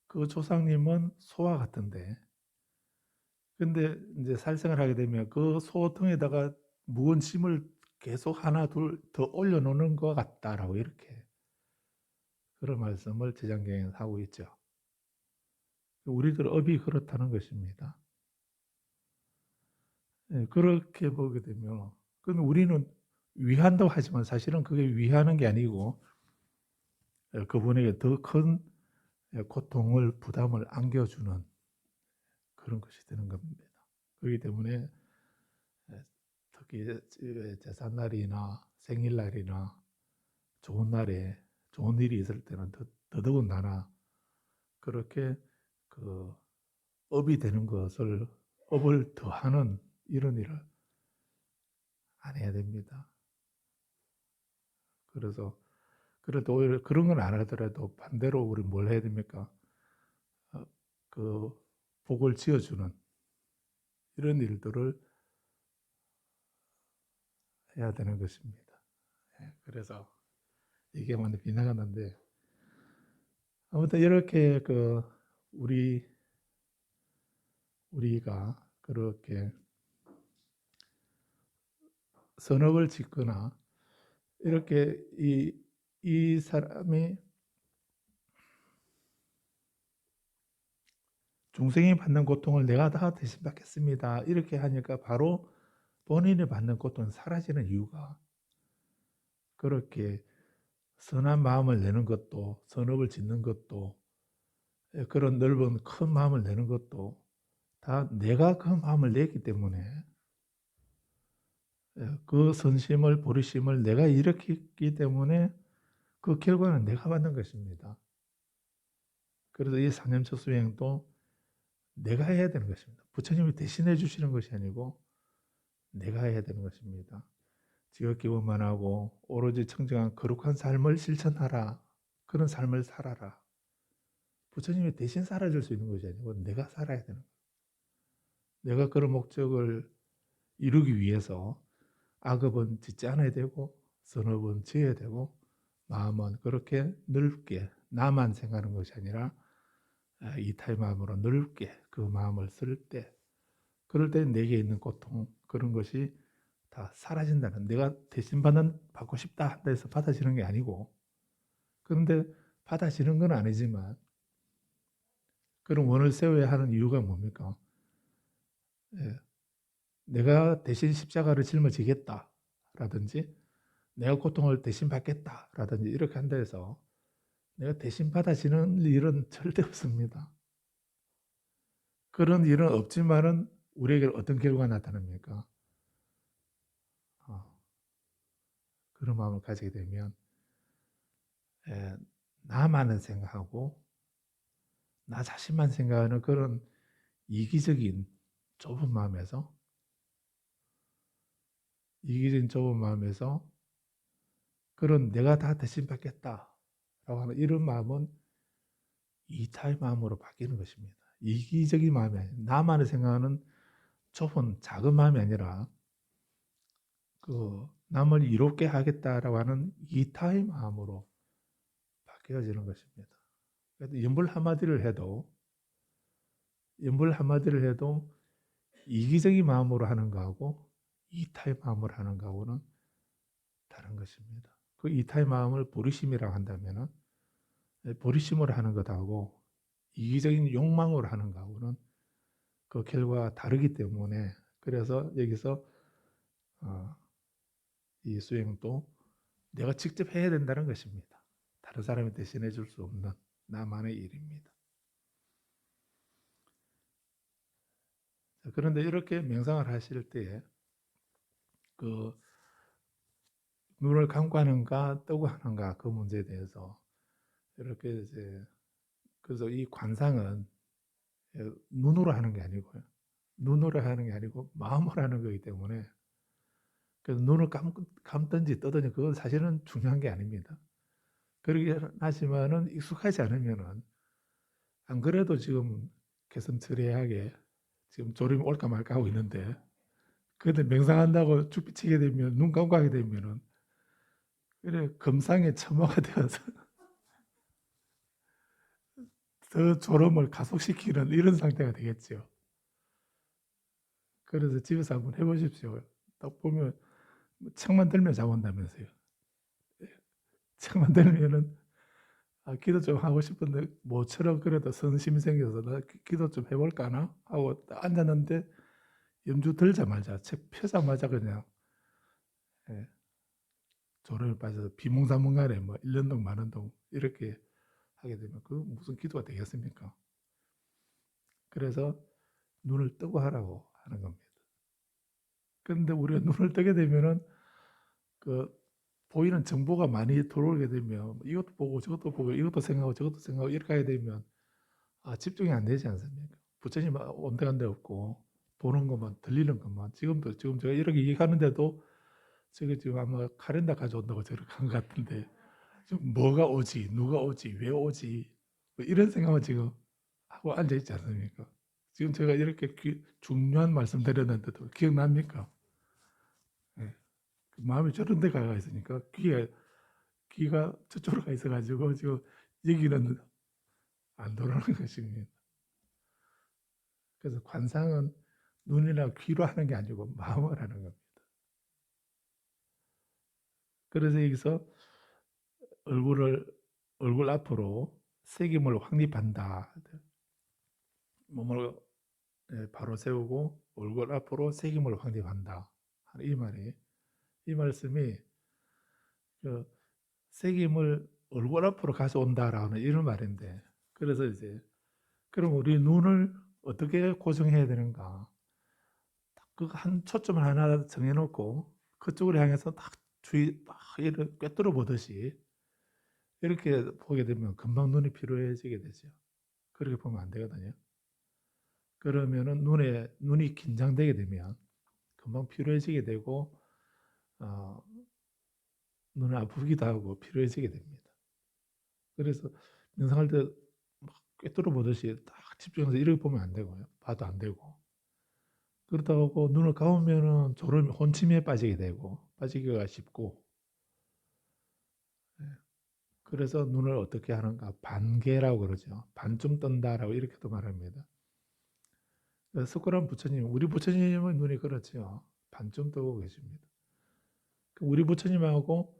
그 조상님은 소와 같은데 근데 이제 살생을 하게 되면 그 소통에다가 무거운 짐을 계속 하나 둘 더 올려놓는 것 같다라고 이렇게 그런 말씀을 제장경에 하고 있죠. 우리들 업이 그렇다는 것입니다. 예, 그렇게 보게 되면, 그럼 우리는 위한다고 하지만 사실은 그게 위하는 게 아니고 그분에게 더 큰 고통을, 부담을 안겨주는 그런 것이 되는 겁니다. 그렇기 때문에 특히 제삿날이나 생일날이나 좋은 날에 좋은 일이 있을 때는 더더군다나 그렇게 그 업이 되는 것을, 업을 더하는 이런 일을 안 해야 됩니다. 그래서 그래도 오히려 그런 건 안 하더라도 반대로 우리 뭘 해야 됩니까? 그 복을 지어주는 이런 일들을 해야 되는 것입니다. 그래서 이게 완전 빗나갔는데, 아무튼 이렇게 우리가 그렇게 선업을 짓거나 이렇게 이 사람이 중생이 받는 고통을 내가 다 대신 받겠습니다. 이렇게 하니까 바로 본인이 받는 고통은 사라지는 이유가, 그렇게 선한 마음을 내는 것도, 선업을 짓는 것도, 그런 넓은 큰 마음을 내는 것도 다 내가 그 마음을 냈기 때문에, 그 선심을, 보리심을 내가 일으켰기 때문에 그 결과는 내가 받는 것입니다. 그래서 이 상념처 수행도 내가 해야 되는 것입니다. 부처님이 대신해 주시는 것이 아니고 내가 해야 되는 것입니다. 지극기원만 하고 오로지 청정한 거룩한 삶을 실천하라. 그런 삶을 살아라. 부처님이 대신 살아줄 수 있는 것이 아니고 내가 살아야 되는 거예요. 내가 그런 목적을 이루기 위해서 악업은 짓지 않아야 되고 선업은 지어야 되고, 마음은 그렇게 넓게 나만 생각하는 것이 아니라 이타의 마음으로 넓게 그 마음을 쓸 때, 그럴 때 내게 있는 고통, 그런 것이 다 사라진다는, 내가 대신 받고 싶다 한다 해서 받아지는 게 아니고, 그런데 받아지는 건 아니지만 그런 원을 세워야 하는 이유가 뭡니까? 예, 내가 대신 십자가를 짊어지겠다 라든지 내가 고통을 대신 받겠다 라든지 이렇게 한다 해서 내가 대신 받아지는 일은 절대 없습니다. 그런 일은 없지만은 우리에게 어떤 결과가 나타납니까? 그런 마음을 가지게 되면 나만을 생각하고 나 자신만 생각하는 그런 이기적인 좁은 마음에서 그런 내가 다 대신 받겠다라고 하는 이런 마음은 이타의 마음으로 바뀌는 것입니다. 이기적인 마음이 아니라, 나만을 생각하는 좁은 작은 마음이 아니라 그 남을 이롭게 하겠다라고 하는 이타의 마음으로 바뀌어지는 것입니다. 그래서 연불 한마디를 해도 이기적인 마음으로 하는 거하고 이타의 마음으로 하는 거하고는 다른 것입니다. 그 이타의 마음을 보리심이라고 한다면은, 보리심으로 하는 것하고 이기적인 욕망으로 하는 거하고는 그 결과가 다르기 때문에, 그래서 여기서 이 수행도 내가 직접 해야 된다는 것입니다. 다른 사람이 대신해 줄 수 없는 나만의 일입니다. 그런데 이렇게 명상을 하실 때에 그 눈을 감고 하는가 뜨고 하는가 그 문제에 대해서 이렇게 이제, 그래서 이 관상은 눈으로 하는 게 아니고요. 눈으로 하는 게 아니고 마음으로 하는 거기 때문에, 그래서 눈을 감든지 뜨든지 그건 사실은 중요한 게 아닙니다. 그러긴 하지만은 익숙하지 않으면은, 안 그래도 지금 개슴츠레하게 지금 졸음이 올까 말까 하고 있는데, 근데 명상한다고 죽비치게 되면, 눈 감고 하게 되면은 그래 금상의 첨화가 되어서 더 졸음을 가속시키는 이런 상태가 되겠죠. 그래서 집에서 한번 해보십시오. 딱 보면 책만 들면 잠온다면서요. 책만 들면은 기도 좀 하고 싶은데 모처럼 그래도 선심이 생겨서 나 기도 좀 해볼까나 하고 딱 앉았는데 염주 들자마자 책 펴자마자 그냥 예, 졸음에 빠져서 비몽사몽간에 뭐 1년 동 많은 동 이렇게 하게 되면 그 무슨 기도가 되겠습니까? 그래서 눈을 뜨고 하라고 하는 겁니다. 그런데 우리가 눈을 뜨게 되면은 그 보이는 정보가 많이 들어오게 되면 이것도 보고 저것도 보고 이것도 생각하고 저것도 생각하고 이렇게 하게 되면 집중이 안 되지 않습니까? 부처님 온데간데 없고 보는 것만 들리는 것만 지금 제가 이렇게 얘기하는데도 저게 지금 아마 카렌다 가져온다고 저렇게 한 것 같은데 지금 뭐가 오지 누가 오지 왜 오지 뭐 이런 생각만 지금 하고 앉아 있지 않습니까? 지금 제가 이렇게 중요한 말씀 드렸는데도 기억납니까? 예. 그 마음이 저런 데 가 있으니까 귀가 저쪽으로 가 있어가지고 지금 여기는 안 돌아오는 것입니다. 그래서 관상은 눈이나 귀로 하는 게 아니고 마음을 하는 겁니다. 그래서 여기서 얼굴 앞으로 새김을 확립한다. 몸을 바로 세우고 얼굴 앞으로 새김을 확립한다. 이 말이 이 말씀이 그 새김을 얼굴 앞으로 가져온다라는 이런 말인데 그래서 이제 그럼 우리 눈을 어떻게 고정해야 되는가? 그 한 초점을 하나 정해놓고 그쪽을 향해서 딱 주의 막 이렇게 꿰뚫어 보듯이 이렇게 보게 되면 금방 눈이 피로해지게 되죠. 그렇게 보면 안 되거든요. 그러면은 눈이 긴장되게 되면 금방 피로해지게 되고 어, 눈이 아프기도 하고 피로해지게 됩니다. 그래서 명상할 때 막 꿰뚫어 보듯이 딱 집중해서 이렇게 보면 안 되고요. 봐도 안 되고 그렇다고 눈을 감으면은 졸음 혼침에 빠지게 되고 빠지기가 쉽고 예. 그래서 눈을 어떻게 하는가 반개라고 그러죠. 반쯤 뜬다라고 이렇게도 말합니다. 석굴암 부처님, 우리 부처님은 눈이 그렇죠. 반쯤 뜨고 계십니다. 우리 부처님하고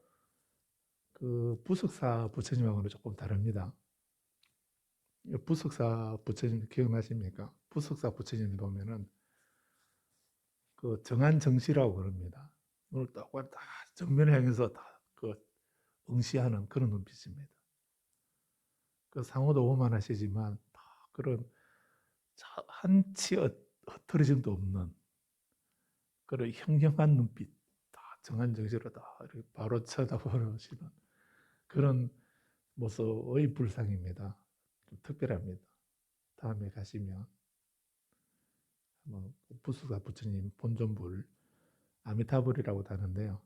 그 부석사 부처님하고는 조금 다릅니다. 부석사 부처님 기억나십니까? 부석사 부처님 보면은 그 정한정시라고 그럽니다. 눈을 딱 정면을 향해서 다그 응시하는 그런 눈빛입니다. 그 상호도 오만하시지만 다 그런 한치 흐트러짐도 없는 그런 형형한 눈빛, 다 정한 정시로 다 이렇게 바로 쳐다보시는 그런 모습의 불상입니다. 좀 특별합니다. 다음에 가시면 뭐 부수사 부처님 본존불 아미타불이라고 하는데요.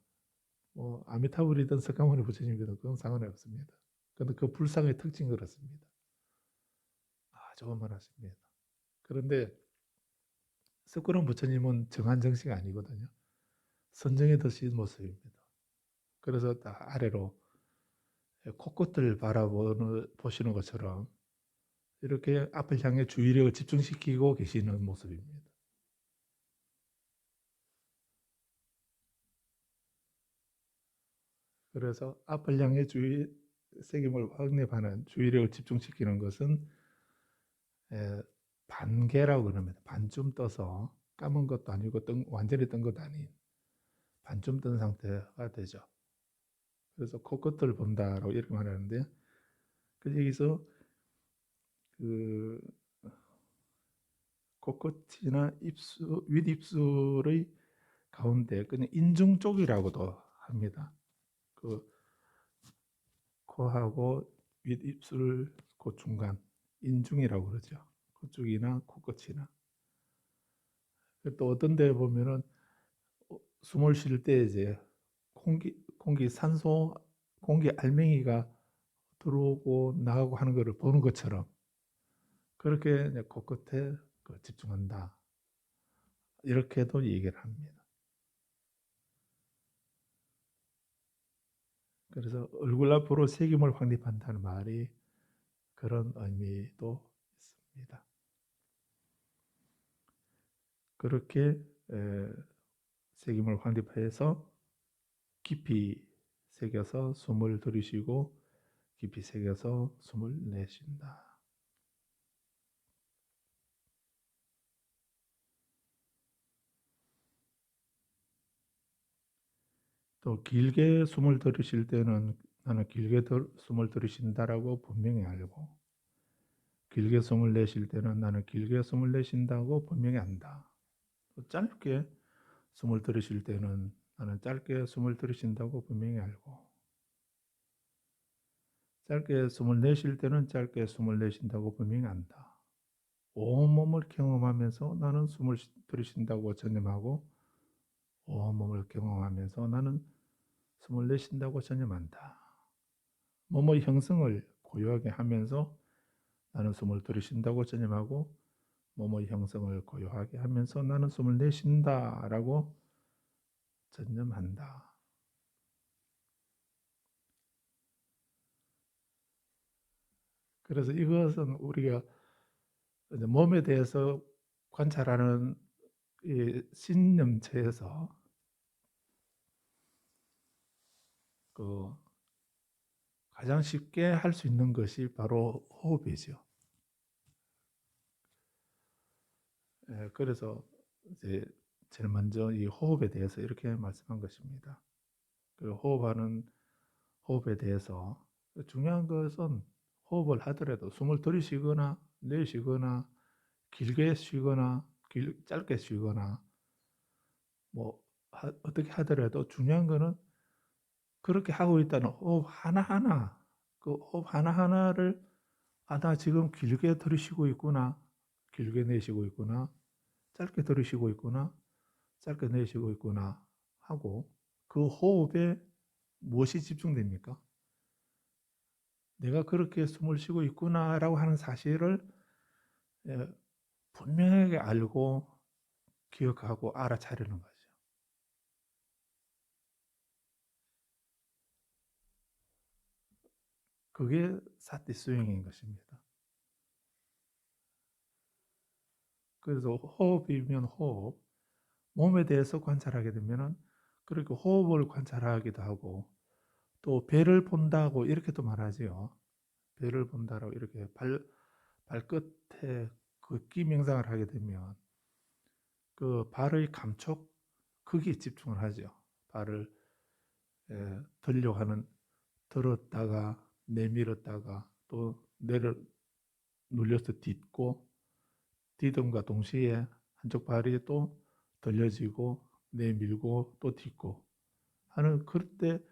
뭐 아미타불이든 석가모니 부처님이든 그건 상관이 없습니다. 그런데 그 불상의 특징이 그렇습니다. 아주 오만하십니다. 그런데 석구름 부처님은 정한정씨가 아니거든요. 선정에 드신 모습입니다. 그래서 딱 아래로 코끝을 보시는 것처럼 이렇게 앞을 향해 주의력을 집중시키고 계시는 모습입니다. 그래서 앞을 향해 색임을 확립하는 주의력을 집중시키는 것은 반개라고 그럽니다. 반쯤 떠서 감은 것도 아니고 완전히 뜬 것도 아닌 반쯤 뜬 상태가 되죠. 그래서 코끝을 본다라고 이렇게 말하는데 여기서 그 코끝이나 윗입술의 가운데 그냥 인중 쪽이라고도 합니다. 그 코하고 윗입술 그 중간 인중이라고 그러죠. 그쪽이나 코끝이나 또 어떤 데 보면은 숨을 쉴 때 이제 공기 산소 공기 알맹이가 들어오고 나가고 하는 것을 보는 것처럼 그렇게 코끝에 집중한다. 이렇게도 얘기를 합니다. 그래서 얼굴 앞으로 새김을 확립한다는 말이 그런 의미도 있습니다. 그렇게 새김을 확립해서 깊이 새겨서 숨을 들이쉬고 깊이 새겨서 숨을 내쉰다. 또 길게 숨을 들이쉴 때는 나는 길게 숨을 들이쉰다라고 분명히 알고, 길게 숨을 내쉴 때는 나는 길게 숨을 내쉰다고 분명히 안다. 또 짧게 숨을 들이쉴 때는 나는 짧게 숨을 들이쉰다고 분명히 알고, 짧게 숨을 내쉴 때는 짧게 숨을 내쉰다고 분명히 안다. 온몸을 경험하면서 나는 숨을 들이쉰다고 전념하고, 온몸을 경험하면서 나는 숨을 내쉰다고 전념한다. 몸의 형성을 고요하게 하면서 나는 숨을 들이쉰다고 전념하고, 몸의 형성을 고요하게 하면서 나는 숨을 내쉰다라고 전념한다. 그래서 이것은 우리가 몸에 대해서 관찰하는 이 신념체에서 그 가장 쉽게 할 수 있는 것이 바로 호흡이죠. 그래서 이제 제일 먼저 이 호흡에 대해서 이렇게 말씀한 것입니다. 그 호흡에 대해서 중요한 것은 호흡을 하더라도 숨을 들이쉬거나 내쉬거나 길게 쉬거나 짧게 쉬거나 뭐 어떻게 하더라도 중요한 거는 그렇게 하고 있다는 호흡 하나하나, 그 호흡 하나하나를 나 지금 길게 들이쉬고 있구나, 길게 내쉬고 있구나, 짧게 들이쉬고 있구나, 짧게 내쉬고 있구나 하고, 그 호흡에 무엇이 집중됩니까? 내가 그렇게 숨을 쉬고 있구나라고 하는 사실을 분명하게 알고 기억하고 알아차리는 거죠. 그게 사티 스윙인 것입니다. 그래서 호흡이면 호흡, 몸에 대해서 관찰하게 되면은 그렇게 호흡을 관찰하기도 하고, 또 배를 본다고 이렇게도 말하지요. 배를 본다라고 이렇게 발끝에 걷기 명상을 하게 되면 그 발의 감촉, 거기에 집중을 하죠. 발을 들려고 하는, 들었다가 내밀었다가 또 내려 눌려서 딛고, 디듬과 동시에 한쪽 발이 또 들려지고 내밀고 또 딛고 하는, 그때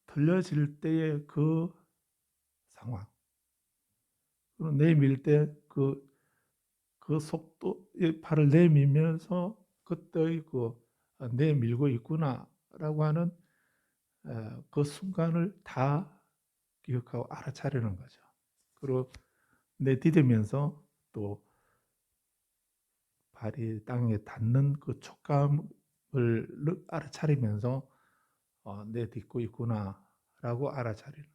들려질 때의 그 상황, 그리고 내밀 때 그 속도, 발을 내밀면서 그때의 내밀고 있구나라고 하는 그 순간을 다 기억하고 알아차리는 거죠. 그리고 내디디면서 또 발이 땅에 닿는 그 촉감을 알아차리면서 내딛고 있구나라고 알아차리는.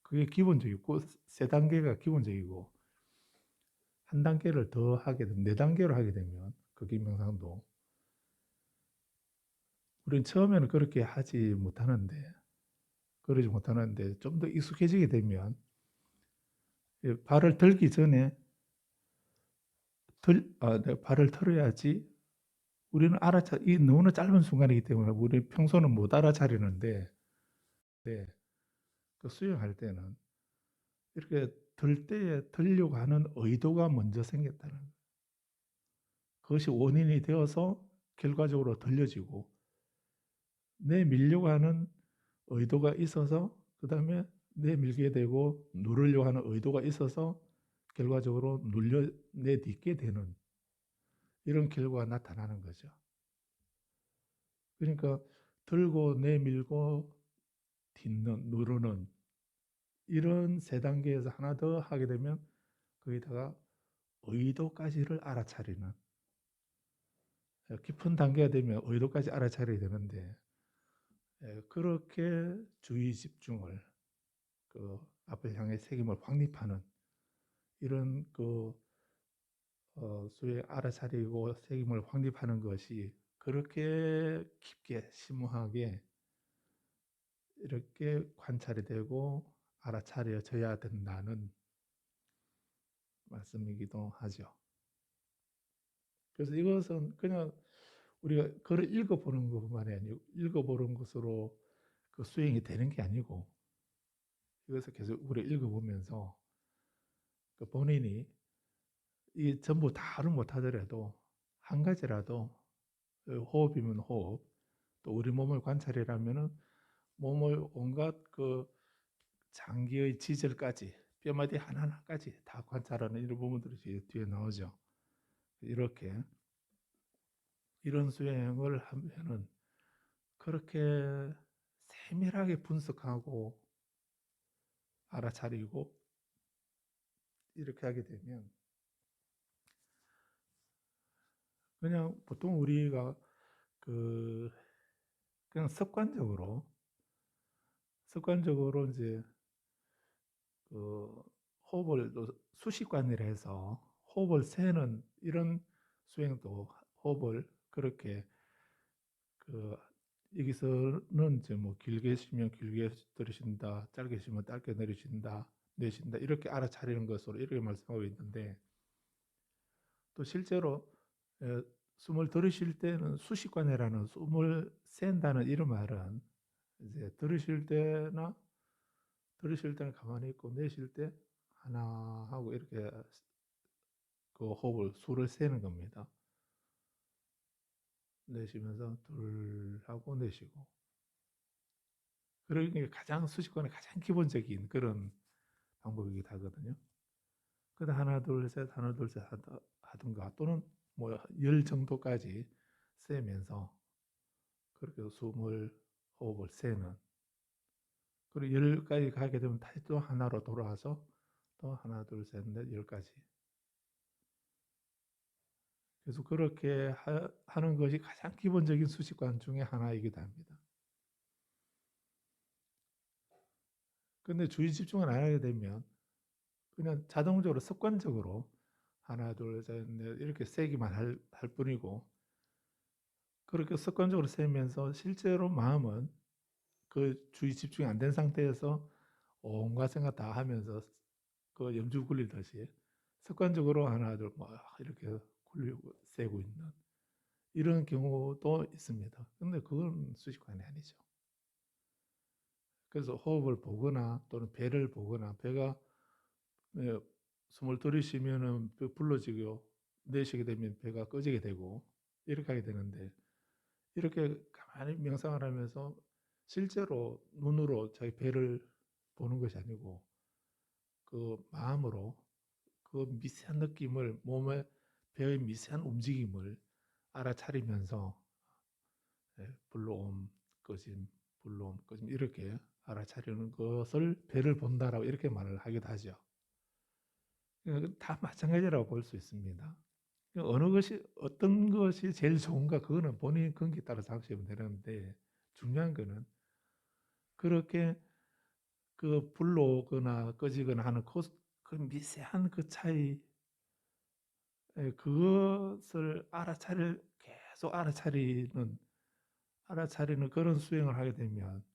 그게 기본적이고, 세 단계가 기본적이고, 한 단계를 더 하게 되면, 네 단계로 하게 되면 그 김명상도 우리는 처음에는 그렇게 그러지 못하는데 좀 더 익숙해지게 되면, 발을 들기 전에 내가 발을 들어야지, 우리는 이 너무나 짧은 순간이기 때문에 우리 평소는 못 알아차리는데, 네, 그 수영할 때는 이렇게 들 때에 들려고 하는 의도가 먼저 생겼다는 거예요. 그것이 원인이 되어서 결과적으로 들려지고, 내밀려고 하는 의도가 있어서 그 다음에 내밀게 되고, 누르려고 하는 의도가 있어서 결과적으로 내딛게 되는 이런 결과가 나타나는 거죠. 그러니까 들고 내밀고 딛는, 누르는 이런 세 단계에서 하나 더 하게 되면 거기다가 의도까지를 알아차리는, 깊은 단계가 되면 의도까지 알아차려야 되는데, 그렇게 주의 집중을, 그 앞을 향해 책임을 확립하는 이런 수의 알아차리고 책임을 확립하는 것이 그렇게 깊게 심오하게 이렇게 관찰이 되고 알아차려져야 된다는 말씀이기도 하죠. 그래서 이것은 그냥 우리가 글을 읽어보는 것만이 아니고 읽어보는 것으로 그 수행이 되는 게 아니고 이것을 계속 우리가 읽어보면서 그 본인이 이 전부 다를 못하더라도 한 가지라도 호흡이면 호흡, 또 우리 몸을 관찰이라면은 몸을 온갖 그 장기의 지절까지 뼈마디 하나하나까지 다 관찰하는 이런 부분들이 뒤에 나오죠. 이렇게 이런 수행을 하면은 그렇게 세밀하게 분석하고 알아차리고 이렇게 하게 되면 그냥 보통 우리가 그 그냥 습관적으로 이제 그 호흡을 수식관이라 해서 호흡을 세는 이런 수행도 호흡을 그렇게 그 여기서는 이제 뭐 길게 쉬면 길게 들이쉰다, 짧게 쉬면 짧게 내쉰다 이렇게 알아차리는 것으로 이렇게 말씀하고 있는데 또 실제로 숨을 들이쉴 때는 수식관이라는 숨을 센다는 이런 말은 이제 들이쉴 때는 가만히 있고 내쉴 때 하나 하고 이렇게 그 호흡을 수를 세는 겁니다. 내쉬면서 둘 하고 내쉬고. 그러니까 가장 수식관의 가장 기본적인 그런 방법이기도 하거든요. 그다 하나 둘 셋 하나 둘 셋 하든가 또는 뭐 열 정도까지 세면서 그렇게 숨을 호흡을 세는 그리고 열까지 가게 되면 다시 또 하나로 돌아와서 또 하나 둘 셋 넷 열까지 그래서 그렇게 하는 것이 가장 기본적인 수식관 중에 하나이기도 합니다. 근데 주의 집중을 안 하게 되면 그냥 자동적으로 습관적으로 하나 둘 셋 넷 이렇게 세기만 할 뿐이고 그렇게 습관적으로 세면서 실제로 마음은 그 주의 집중이 안 된 상태에서 온갖 생각 다 하면서 그 염주 굴리듯이 습관적으로 하나 둘 막 이렇게 굴리고 세고 있는 이런 경우도 있습니다. 근데 그건 수식관이 아니죠. 그래서 호흡을 보거나 또는 배를 보거나 배가 숨을 들이쉬면은 불러지고 내쉬게 되면 배가 꺼지게 되고 이렇게 하게 되는데 이렇게 가만히 명상을 하면서 실제로 눈으로 자기 배를 보는 것이 아니고 그 마음으로 그 미세한 느낌을 몸의 배의 미세한 움직임을 알아차리면서 불러옴 꺼짐 불러옴 꺼짐 이렇게 알아차리는 것을 배를 본다라고 이렇게 말을 하기도 하죠. 다 마찬가지라고 볼 수 있습니다. 어느 것이 어떤 것이 제일 좋은가 그거는 본인 근기에 따라서 하시면 되는데 중요한 거는 그렇게 그 불러오거나 꺼지거나 하는 그 미세한 그 차이 그것을 계속 알아차리는 그런 수행을 하게 되면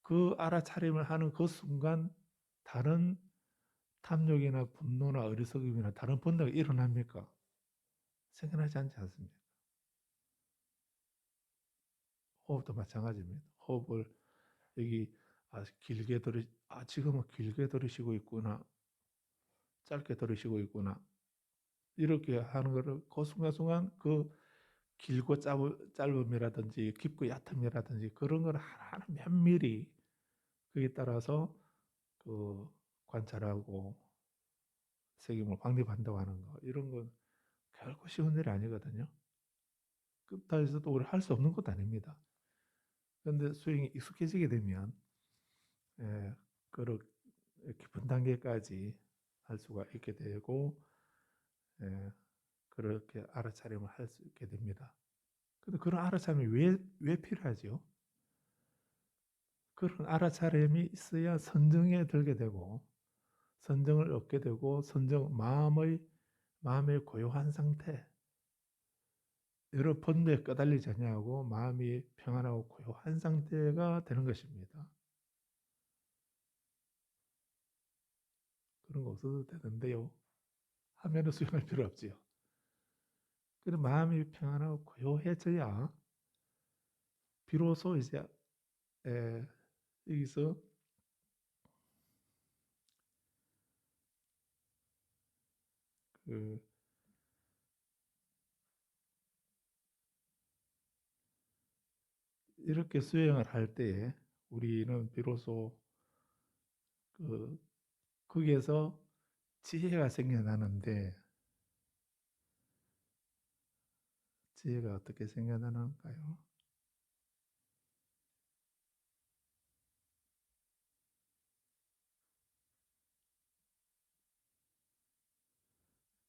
그 알아차림을 하는 그 순간 다른 탐욕이나 분노나 어리석음이나 다른 번뇌가 일어납니까? 생겨나지 않지 않습니까? 호흡도 마찬가지입니다. 호흡을 여기 지금은 길게 들이쉬고 있구나. 짧게 들이쉬고 있구나. 이렇게 하는 거를 그 순간순간 그 길고 짧음이라든지 깊고 얕음이라든지 그런 걸 하나하나 면밀히 거기에 따라서 그 관찰하고 책임을 확립한다고 하는 거 이런 건 결코 쉬운 일이 아니거든요. 그렇다 해서 또 우리 할 수 없는 것도 아닙니다. 그런데 수행이 익숙해지게 되면 그런 깊은 단계까지 할 수가 있게 되고 그렇게 알아차림을 할 수 있게 됩니다. 근데 그런 알아차림이 왜 필요하죠? 그런 알아차림이 있어야 선정에 들게 되고 선정을 얻게 되고 마음의 고요한 상태 여러 번뇌에 끄달리지 아니하고 마음이 평안하고 고요한 상태가 되는 것입니다. 그런 거 없어도 되는데요. 하면은 수행할 필요 없지요. 그런 마음이 평안하고 고요해져야 비로소 이제 여기서 그 이렇게 수행을 할 때에 우리는 비로소 거기에서 지혜가 생겨나는데, 지혜가 어떻게 생겨나는가요?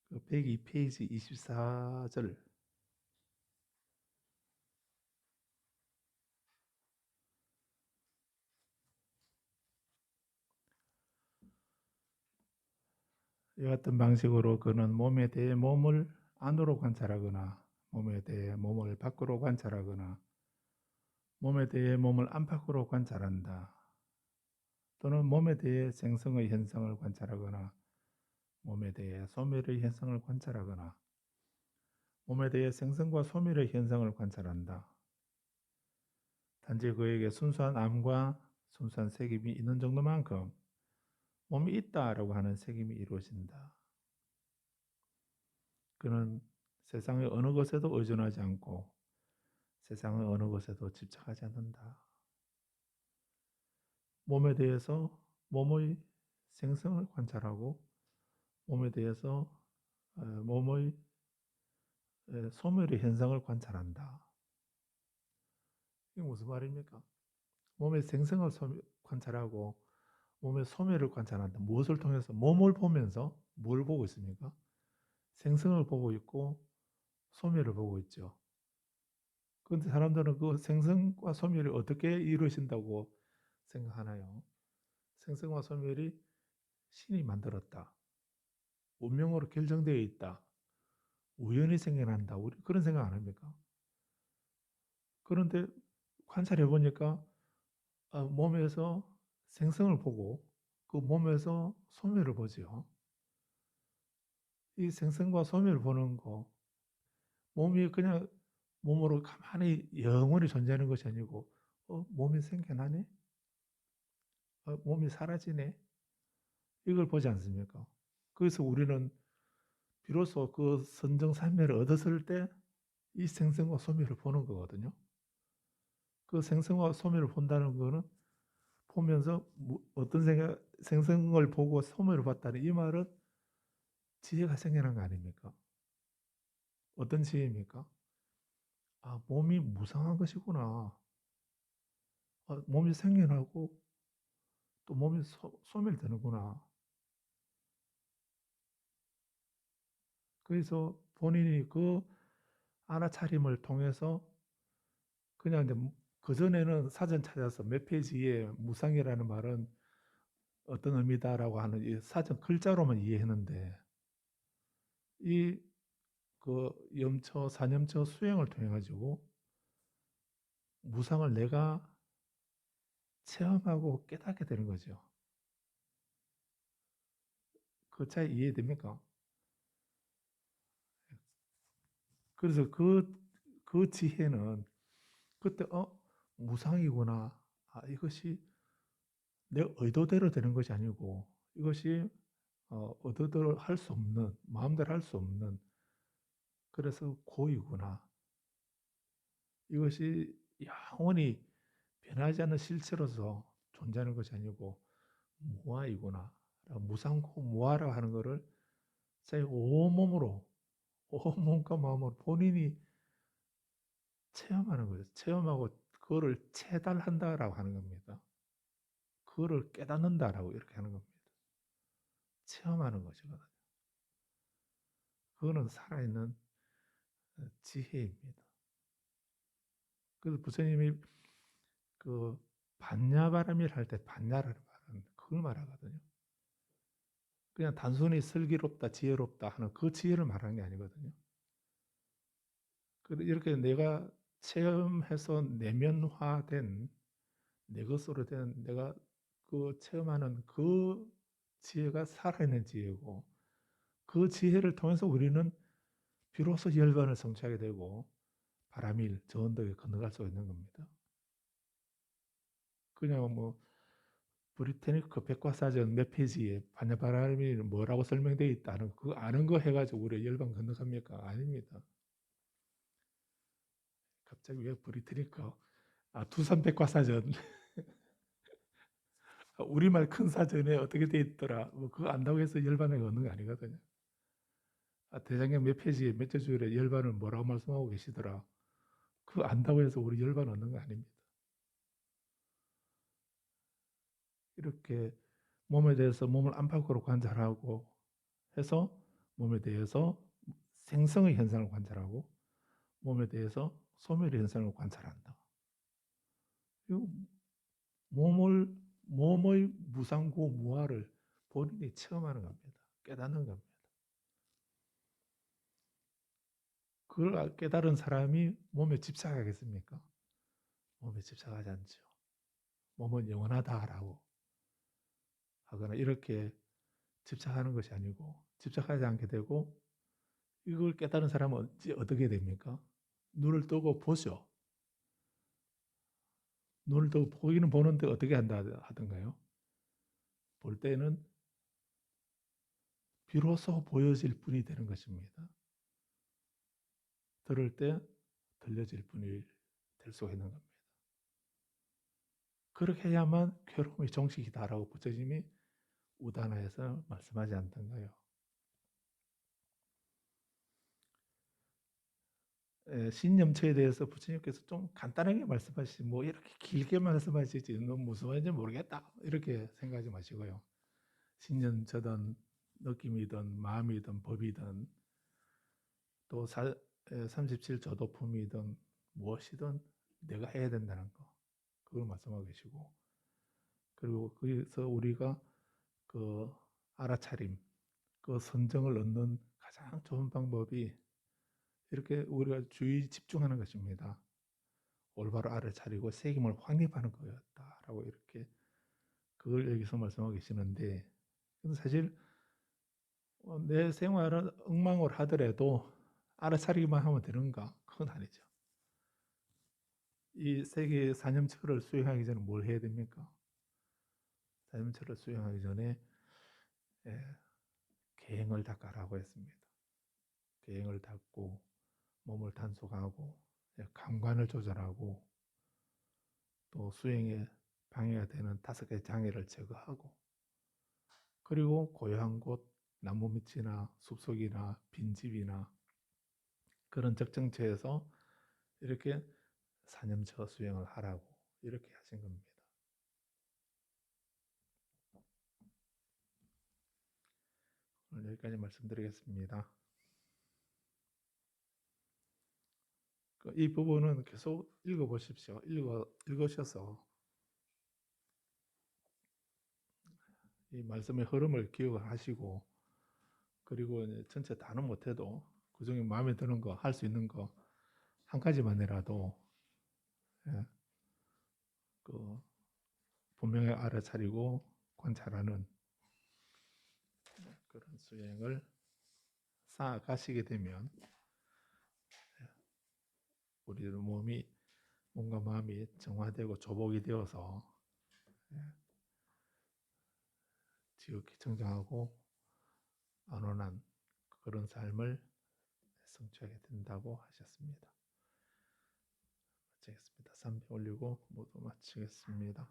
그 102페이지 24절. 이 같은 방식으로 그는 몸에 대해 몸을 안으로 관찰하거나 몸에 대해 몸을 밖으로 관찰하거나 몸에 대해 몸을 안팎으로 관찰한다. 또는 몸에 대해 생성의 현상을 관찰하거나 몸에 대해 소멸의 현상을 관찰하거나 몸에 대해 생성과 소멸의 현상을 관찰한다. 단지 그에게 순수한 암과 순수한 색임이 있는 정도만큼 몸이 있다라고 하는 색임이 이루어진다. 그는 세상의 어느 것에도 의존하지 않고 세상의 어느 것에도 집착하지 않는다. 몸에 대해서 몸의 생성을 관찰하고 몸에 대해서 몸의 소멸의 현상을 관찰한다. 이게 무슨 말입니까? 몸의 생성을 관찰하고 몸의 소멸을 관찰한다. 무엇을 통해서? 몸을 보면서 뭘 보고 있습니까? 생성을 보고 있고 소멸을 보고 있죠. 그런데 사람들은 그 생성과 소멸이 어떻게 이루어진다고 생각하나요? 생성과 소멸이 신이 만들었다. 운명으로 결정되어 있다. 우연히 생겨난다. 우리 그런 생각 안 합니까? 그런데 관찰해 보니까 몸에서 생성을 보고 그 몸에서 소멸을 보지요. 이 생성과 소멸을 보는 거, 몸이 그냥 몸으로 가만히 영원히 존재하는 것이 아니고 몸이 생겨나네? 몸이 사라지네? 이걸 보지 않습니까? 그래서 우리는 비로소 그 선정산매를 얻었을 때 이 생성과 소멸을 보는 거거든요. 그 생성과 소멸을 본다는 거는 보면서 어떤 생성을 보고 소멸을 봤다는 이 말은 지혜가 생겨난 거 아닙니까? 어떤 지혜입니까? 아, 몸이 무상한 것이구나. 몸이 생겨나고 또 몸이 소멸되는구나. 그래서 본인이 그 알아차림을 통해서 그냥 이제 그전에는 사전 찾아서 몇 페이지에 무상이라는 말은 어떤 의미다라고 하는 이 사전 글자로만 이해했는데 이 그 염처, 사념처 수행을 통해 가지고 무상을 내가 체험하고 깨닫게 되는 거죠. 그 차이 이해됩니까? 그래서 그 지혜는 그때 무상이구나. 이것이 내 의도대로 되는 것이 아니고 이것이 의도대로 할 수 없는, 마음대로 할 수 없는, 그래서 고이구나. 이것이 영원히 변하지 않는 실체로서 존재하는 것이 아니고 무아이구나. 무상고 무아라고 하는 것을 자기 온몸으로, 온몸과 마음으로 본인이 체험하는 거죠. 체험하고 그거를 체달한다라고 하는 겁니다. 그거를 깨닫는다라고 이렇게 하는 겁니다. 체험하는 것이거든요. 그거는 살아있는 지혜입니다. 그래서 부처님이 그 반야바람일 할 때 반야라는 말은 그걸 말하거든요. 그냥 단순히 슬기롭다, 지혜롭다 하는 그 지혜를 말하는 게 아니거든요. 이렇게 내가 체험해서 내면화된 내 것으로 된 내가 그 체험하는 그 지혜가 살아있는 지혜고 그 지혜를 통해서 우리는 비로소 열반을 성취하게 되고 바람일 저 언덕에 건너갈 수 있는 겁니다. 그냥 뭐 브리테니커 백과사전 몇 페이지에 반야바람이 뭐라고 설명되어 있다는 그 아는 거 해가지고 우리 열반 건너갑니까? 아닙니다. 갑자기 왜 브리테니커? 두산 백과사전 우리말 큰 사전에 어떻게 돼 있더라. 뭐 그거 안다고 해서 열반을 얻는 거 아니거든요. 대장경 몇 페이지에 몇째 주일에 열반을 뭐라고 말씀하고 계시더라. 그거 안다고 해서 우리 열반 얻는 거 아닙니다. 이렇게 몸에 대해서 몸을 안팎으로 관찰하고 해서 몸에 대해서 생성의 현상을 관찰하고 몸에 대해서 소멸의 현상을 관찰한다. 몸의 무상고 무아를 본인이 체험하는 겁니다. 깨닫는 겁니다. 그걸 깨달은 사람이 몸에 집착하겠습니까? 몸에 집착하지 않죠. 몸은 영원하다라고 하거나 이렇게 집착하는 것이 아니고 집착하지 않게 되고 이걸 깨달은 사람은 어떻게 됩니까? 눈을 뜨고 보죠. 눈을 뜨고 보기는 보는데 어떻게 한다 하던가요? 볼 때는 비로소 보여질 뿐이 되는 것입니다. 들을 때 들려질 뿐이 될 수 있는 겁니다. 그렇게 해야만 괴로움이 종식이다라고 부처님이 우다나에서 말씀하지 않던가요? 신념체에 대해서 부처님께서 좀 간단하게 말씀하시지 뭐 이렇게 길게 말씀하시지 너무 무서운지 모르겠다 이렇게 생각하지 마시고요. 신념체든 느낌이든 마음이든 법이든 또 37조도품이든 무엇이든 내가 해야 된다는 거 그걸 말씀하고 계시고 그리고 거기서 우리가 그 알아차림 그 선정을 얻는 가장 좋은 방법이 이렇게 우리가 주의 집중하는 것입니다. 올바로 알아차리고 책임을 확립하는 거였다라고 이렇게 그걸 여기서 말씀하고 계시는데 사실 내 생활을 엉망으로 하더라도 알아차리기만 하면 되는가? 그건 아니죠. 이 세계 사념처를 수행하기 전에 뭘 해야 됩니까? 사념처를 수행하기 전에 계행을 닦아라고 했습니다. 계행을 닦고 몸을 단속하고 감관을 조절하고 또 수행에 방해가 되는 5가지 장애를 제거하고 그리고 고요한 곳, 나무 밑이나 숲속이나 빈집이나 그런 적정처에서 이렇게 사념처 수행을 하라고 이렇게 하신 겁니다. 오늘 여기까지 말씀드리겠습니다. 이 부분은 계속 읽어보십시오. 읽으셔서 이 말씀의 흐름을 기억하시고 그리고 이제 전체 다는 못해도 그중에 마음에 드는 거, 할 수 있는 거 한 가지만이라도 그 분명히 알아차리고 관찰하는 그런 수행을 쌓아가시게 되면 우리 몸과 마음이 정화되고 조복이 되어서 지극히 청정하고 안온한 그런 삶을 성취하게 된다고 하셨습니다. 마치겠습니다. 3배 올리고 모두 마치겠습니다.